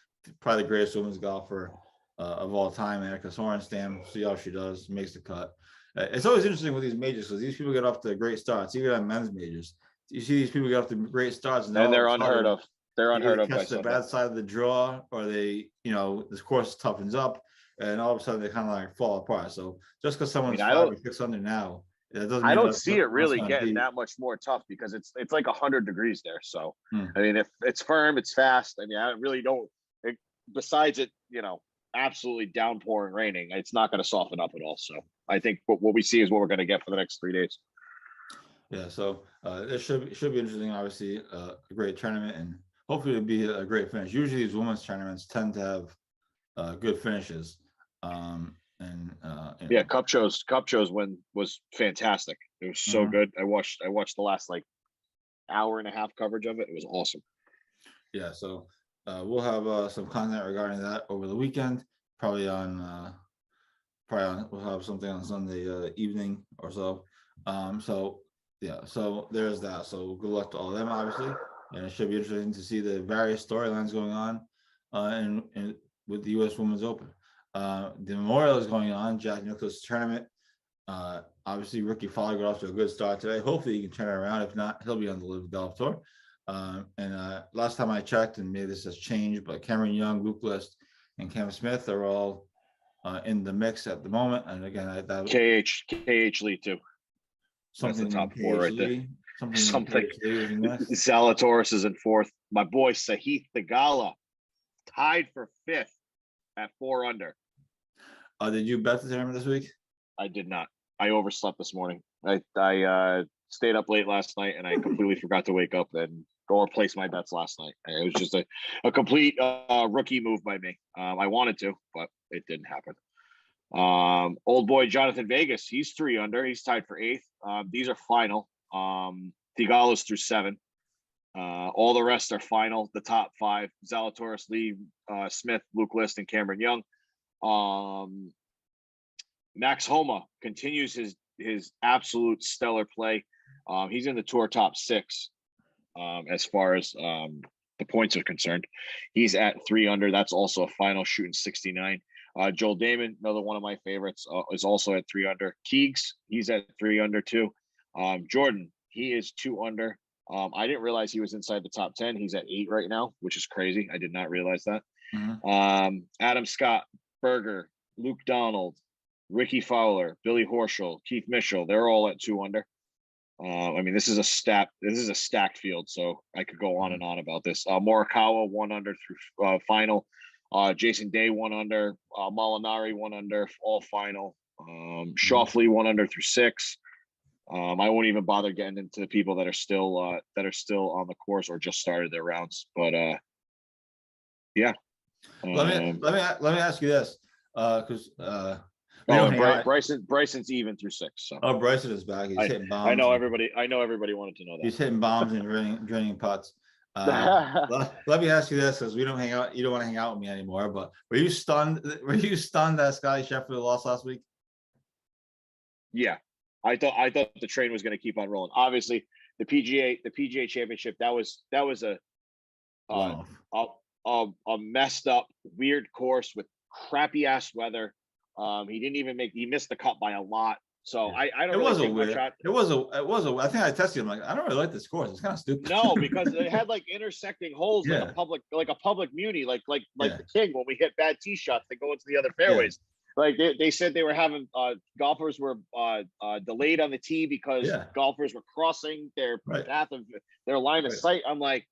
Speaker 2: Probably the greatest women's golfer of all time, Annika Sorenstam. See how she does, makes the cut. It's always interesting with these majors because these people get off to great starts, even on men's majors. You see these people get off to great starts, and
Speaker 3: they're unheard of. They're unheard of.
Speaker 2: Catch the bad side of the draw, or they, this course toughens up, and all of a sudden they kind of like fall apart. So just because someone's 5 or 6 under now, it doesn't.
Speaker 3: I don't see it really getting that much more tough because it's like 100 degrees there. So I mean, if it's firm, it's fast. I mean, I really don't. Besides it, absolutely downpouring, raining, it's not going to soften up at all. So I think what we see is what we're going to get for the next 3 days.
Speaker 2: Yeah, so it should be interesting. Obviously, a great tournament, and hopefully it'll be a great finish. Usually, these women's tournaments tend to have good finishes.
Speaker 3: Yeah, Cup shows win was fantastic. It was so good. I watched the last like hour and a half coverage of it. It was awesome.
Speaker 2: Yeah, so we'll have some content regarding that over the weekend. Probably on we'll have something on Sunday evening or so. So there's that. So good luck to all of them, obviously, and it should be interesting to see the various storylines going on and with the U.S. Women's Open. The Memorial is going on, Jack Nicklaus tournament. Obviously, Ricky Fowler got off to a good start today. Hopefully, he can turn it around. If not, he'll be on the LIV Golf Tour. And last time I checked, and maybe this has changed, but Cameron Young, Luke List, and Cam Smith are all in the mix at the moment. And again, that
Speaker 3: KH Lee too.
Speaker 2: Something
Speaker 3: that's the top four right there. Something.
Speaker 2: Zalatoris
Speaker 3: is in fourth. My boy Sahith Theegala tied for fifth at 4 under.
Speaker 2: Did you bet the tournament this week?
Speaker 3: I did not. I overslept this morning. I stayed up late last night and I completely forgot to wake up and or place my bets last night. It was just a complete rookie move by me. I wanted to, but it didn't happen. Old boy Jonathan Vegas, he's 3 under. He's tied for 8th. These are final. Theegala's through 7. All the rest are final. The top 5: Zalatoris, Lee, Smith, Luke List, and Cameron Young. Max Homa continues his absolute stellar play. He's in the tour top 6 as far as the points are concerned. He's at 3 under. That's also a final, shooting 69. Joel Damon, another one of my favorites, is also at 3 under. Keegs, he's at 3 under too. Jordan, he is 2 under. I didn't realize he was inside the top 10. He's at 8 right now, which is crazy. I did not realize that. Adam Scott, Berger, Luke Donald, Ricky Fowler, Billy Horschel, Keith Mitchell, they're all at 2 under. I mean, this is a stacked field, so I could go on and on about this. Morikawa 1 under through final. Jason Day 1 under. Molinari 1 under, all final. Schauffele 1 under through 6. I won't even bother getting into the people that are still on the course or just started their rounds. But yeah.
Speaker 2: Let me ask you this, because
Speaker 3: Bryson's even through 6. So.
Speaker 2: Oh, Bryson is back. He's hitting bombs.
Speaker 3: I know everybody wanted to know that.
Speaker 2: He's hitting bombs and draining putts. Let me ask you this, because we don't hang out. You don't want to hang out with me anymore. But were you stunned that Scotty Scheffler lost last week?
Speaker 3: Yeah, I thought the train was going to keep on rolling. Obviously, the PGA Championship, that was a messed up, weird course with crappy ass weather. He missed the cut by a lot. So yeah. I don't.
Speaker 2: It
Speaker 3: really
Speaker 2: was
Speaker 3: think
Speaker 2: a weird.
Speaker 3: much out.
Speaker 2: It was a. I think I tested him like I don't really like this course. It's kind of stupid.
Speaker 3: No, because it had like intersecting holes,
Speaker 2: Yeah.
Speaker 3: like a public muni, like the King when we hit bad tee shots that go into the other fairways. Yeah. Like they said they were having golfers were delayed on the tee because golfers were crossing their path of their line of sight. I'm like,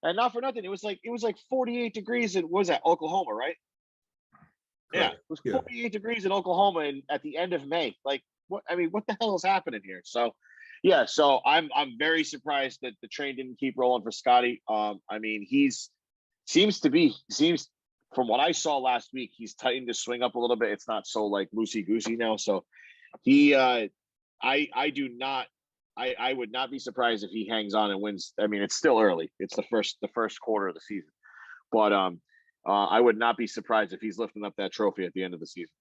Speaker 3: and not for nothing, it was like 48 degrees. It was at Oklahoma, right? Yeah, it was 48 degrees in Oklahoma and at the end of May. Like, what? I mean, what the hell is happening here? So, yeah, so I'm very surprised that the train didn't keep rolling for Scotty. I mean, seems from what I saw last week, he's tightened his swing up a little bit. It's not so like loosey goosey now. So he, I would not be surprised if he hangs on and wins. I mean, it's still early. It's the first quarter of the season, but I would not be surprised if he's lifting up that trophy at the end of the season.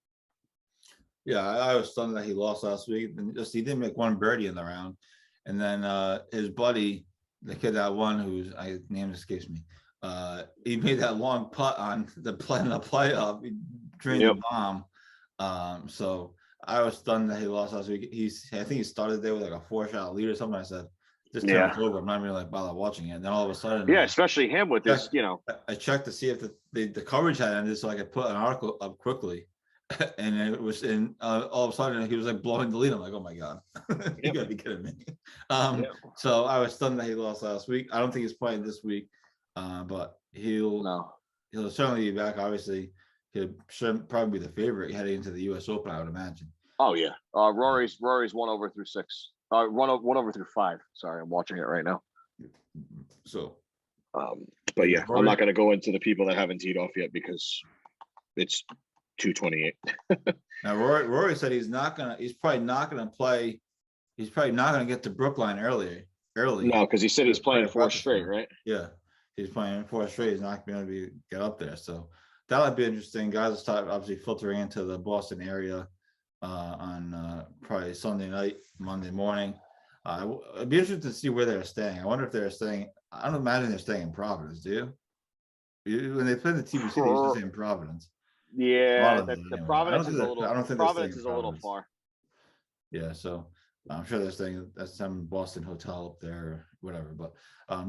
Speaker 2: Yeah, I was stunned that he lost last week. And just he didn't make one birdie in the round, and then his buddy, the kid that won, whose name escapes me, he made that long putt on the playoff. He drained the bomb. So I was stunned that he lost last week. I think he started there with like a 4-shot lead or something. I said, this time's over. I'm not even like bother watching it. And then all of a sudden,
Speaker 3: especially him with this,
Speaker 2: I checked to see if the coverage had ended so I could put an article up quickly. And it was all of a sudden he was like blowing the lead. I'm like, oh my God, you gotta be kidding me. So I was stunned that he lost last week. I don't think he's playing this week, but he'll certainly be back. Obviously, he'll probably be the favorite heading into the US Open, I would imagine.
Speaker 3: Oh yeah. Rory's 1 over through 6. 1 over through 5. Sorry, I'm watching it right now.
Speaker 2: So
Speaker 3: but yeah, I'm not gonna go into the people that haven't teed off yet because it's 2:28.
Speaker 2: Now Rory said he's probably not gonna play. He's probably not gonna get to Brookline early.
Speaker 3: No, because he said he's playing 4 straight, right?
Speaker 2: Yeah, he's playing 4 straight. He's not gonna get up there. So that'll be interesting. Guys will start obviously filtering into the Boston area on probably Sunday night, Monday morning. It'd be interesting to see where they're staying. I wonder if they're staying. I don't imagine they're staying in Providence. Do you? When they play the TBC, they used to stay in Providence.
Speaker 3: Yeah, the Providence is a little. I don't think Providence is a little far.
Speaker 2: Yeah, so I'm sure they're staying at some Boston hotel up there or whatever. But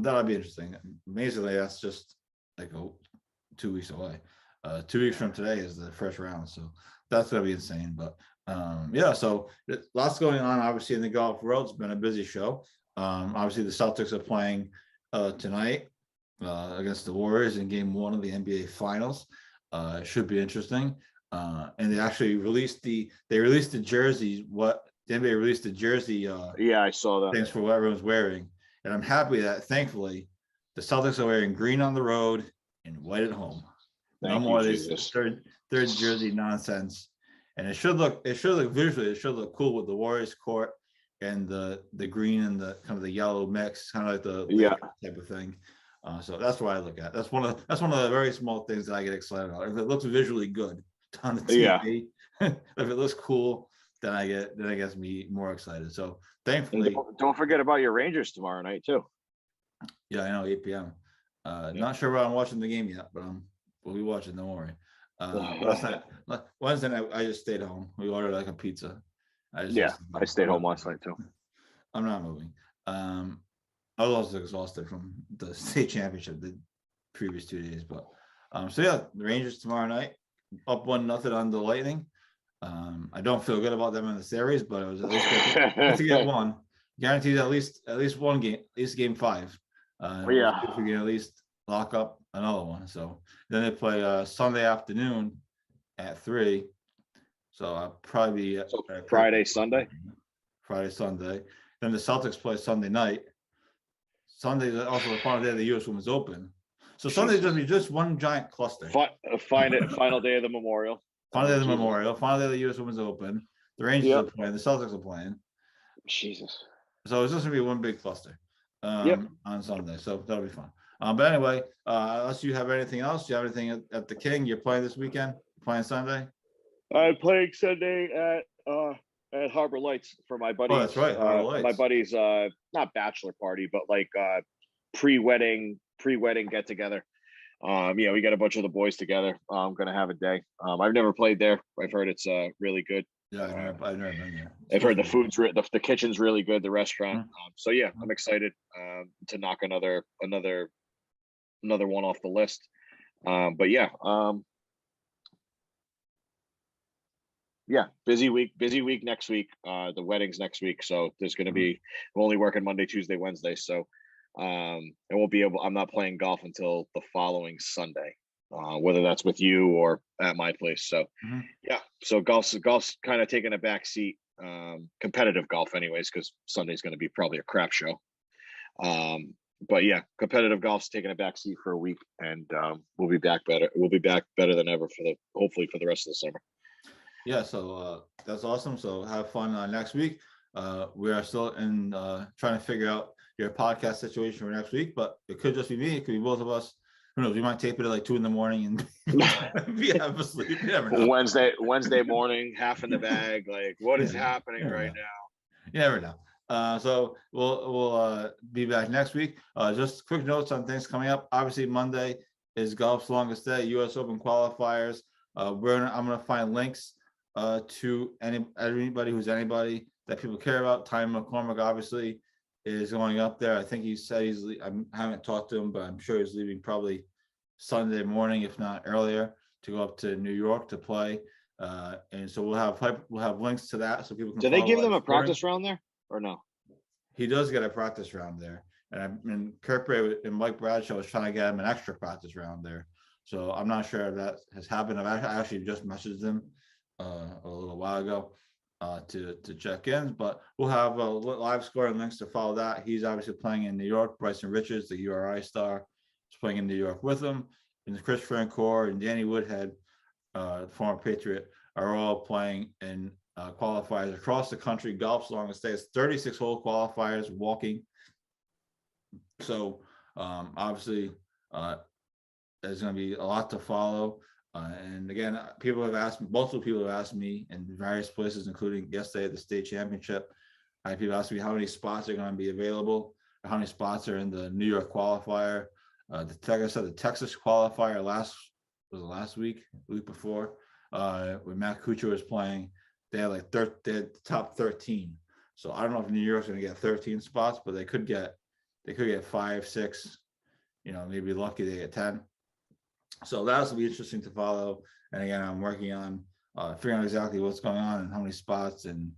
Speaker 2: that'll be interesting. Amazingly, that's just like 2 weeks away. 2 weeks from today is the first round, so that's gonna be insane. But yeah, so lots going on. Obviously, in the golf world, it's been a busy show. Obviously, the Celtics are playing tonight against the Warriors in Game 1 of the NBA Finals. It should be interesting. And they actually released the jerseys. What the NBA released the jersey.
Speaker 3: I saw that.
Speaker 2: Thanks for what everyone's wearing, and I'm happy that thankfully the Celtics are wearing green on the road and white at home. No more of this third jersey nonsense. And it should look visually. It should look cool with the Warriors court and the green and the kind of the yellow mix, kind of like the type of thing. So that's what I look at. That's one of the very small things that I get excited about. If it looks visually good on the TV, if it looks cool, then I get me more excited. So thankfully,
Speaker 3: don't forget about your Rangers tomorrow night too.
Speaker 2: Yeah, I know, 8 p.m. Not sure where I'm watching the game yet, but we'll be watching. Don't worry. Wednesday night, I just stayed home. We ordered like a pizza.
Speaker 3: I stayed home last night too.
Speaker 2: I'm not moving. I was also exhausted from the state championship the previous 2 days, but so yeah, the Rangers tomorrow night, up 1-0 on the Lightning. I don't feel good about them in the series, but it was at least good to get one. Guarantees at least one game, at least game 5. If we can at least lock up another one. So then they play Sunday afternoon at 3. So I'll probably be
Speaker 3: Friday, Sunday.
Speaker 2: Then the Celtics play Sunday night. Sunday is also the final day of the U.S. Women's Open. So Sunday's going to be just one giant cluster.
Speaker 3: Final day of the Memorial.
Speaker 2: Final day of the Memorial. Final day of the U.S. Women's Open. The Rangers are playing. The Celtics are playing.
Speaker 3: Jesus.
Speaker 2: So it's just going to be one big cluster on Sunday. So that'll be fun. But anyway, unless you have anything else, do you have anything at the King? You're playing this weekend? Playing Sunday?
Speaker 3: I'm playing Sunday at Harbor Lights for my buddies.
Speaker 2: Oh, that's right. Harbor Lights.
Speaker 3: My buddies, not bachelor party, but like pre-wedding get together. We got a bunch of the boys together. I'm gonna have a day. I've never played there. I've heard it's really good.
Speaker 2: Yeah, I've never been there.
Speaker 3: I've heard the kitchen's really good, the restaurant. So yeah, I'm excited to knock another one off the list. But yeah, busy week next week. The wedding's next week, so there's going to be. I'm only working Monday, Tuesday, Wednesday, so I won't be able. I'm not playing golf until the following Sunday. whether that's with you or at my place. So
Speaker 2: Mhm.
Speaker 3: yeah, so golf's kind of taking a back seat. Competitive golf anyways, because Sunday's going to be probably a crap show. But yeah, competitive golf's taking a back seat for a week, and we'll be back better. We'll be back better than ever hopefully for the rest of the summer.
Speaker 2: Yeah, so that's awesome. So have fun next week. We are still in trying to figure out your podcast situation for next week, but it could just be me. It could be both of us. Who knows? We might tape it at like 2 a.m. and be half asleep. You never know.
Speaker 3: Wednesday morning, half in the bag. Like, what is happening right now?
Speaker 2: You never know. So we'll be back next week. Just quick notes on things coming up. Obviously, Monday is golf's longest day. U.S. Open qualifiers. I'm gonna find links to anybody who's anybody that people care about. Ty McCormick obviously is going up there. I think he said I haven't talked to him, but I'm sure he's leaving probably Sunday morning, if not earlier, to go up to New York to play. And so we'll have links to that so people can.
Speaker 3: Do they give them a practice round there or no?
Speaker 2: He does get a practice round there, and Kurt Bray and Mike Bradshaw was trying to get him an extra practice round there. So I'm not sure if that has happened. I actually just messaged him a little while ago to check in, but we'll have live score and links to follow that. He's obviously playing in New York. Bryson Richards, the URI star, is playing in New York with him. And Chris Francoeur and Danny Woodhead, former Patriot, are all playing in qualifiers across the country. Golf's longest day is 36-hole qualifiers walking. So obviously there's going to be a lot to follow. And again, multiple people have asked me in various places, including yesterday at the state championship. People asked me how many spots are going to be available, or how many spots are in the New York qualifier. Like I said, the Texas qualifier last week, the week before, when Matt Kuchar was playing, they had they had top 13. So I don't know if New York's going to get 13 spots, but they could get 5, 6. Maybe lucky they get 10. So that'll be interesting to follow. And again, I'm working on figuring out exactly what's going on and how many spots. And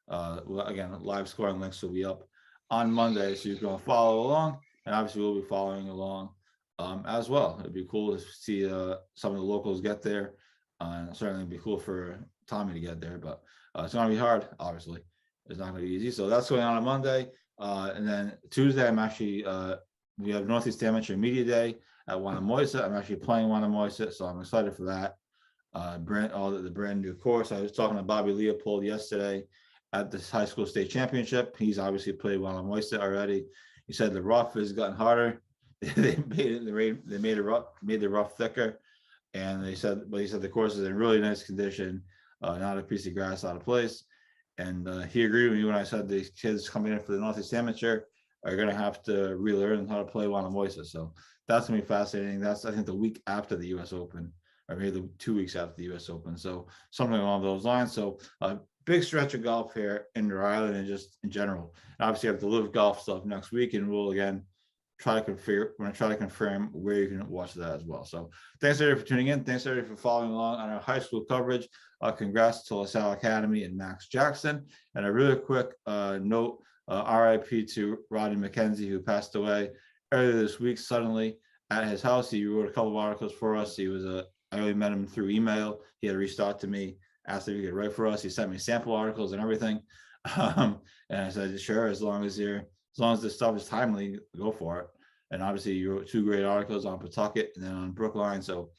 Speaker 2: again, live scoring links will be up on Monday, so you can follow along. And obviously, we'll be following along as well. It'd be cool to see some of the locals get there. Certainly, it'd be cool for Tommy to get there, but it's going to be hard. Obviously, it's not going to be easy. So that's going on Monday, and then Tuesday, I'm actually we have Northeast Amateur Media Day at Wannamoisa. I'm actually playing Wannamoisa, so I'm excited for that. The brand new course. I was talking to Bobby Leopold yesterday at this high school state championship. He's obviously played Wannamoisa already. He said the rough has gotten harder. They made the rough thicker, and he said the course is in really nice condition, not a piece of grass out of place. And he agreed with me when I said the kids coming in for the Northeast Amateur are going to have to relearn how to play Wannamoisa. So that's going to be fascinating. That's, I think, the week after the U.S. Open, or maybe the 2 weeks after the U.S. Open. So something along those lines. So a big stretch of golf here in Rhode Island and just in general. And obviously, I have the LIV Golf stuff next week, and we'll again try to confirm where you can watch that as well. So thanks everybody for tuning in. Thanks everybody for following along on our high school coverage. Congrats to LaSalle Academy and Max Jackson. And a really quick note, RIP to Rodney Mckenzie, who passed away earlier this week suddenly at his house. He wrote a couple of articles for us. I only met him through email. He had reached out to me, asked if he could write for us. He sent me sample articles and everything. And I said, sure, as long as this stuff is timely, go for it. And obviously you wrote 2 great articles on Pawtucket and then on Brookline. So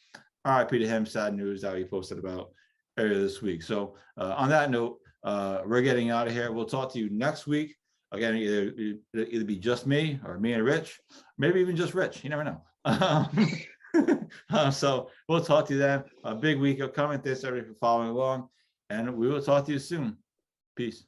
Speaker 2: RIP to him. Sad news that we posted about earlier this week. So on that note, we're getting out of here. We'll talk to you next week. Again, either be just me or me and Rich, maybe even just Rich. You never know. So we'll talk to you then. A big week upcoming. Thanks everybody for following along, and we will talk to you soon. Peace.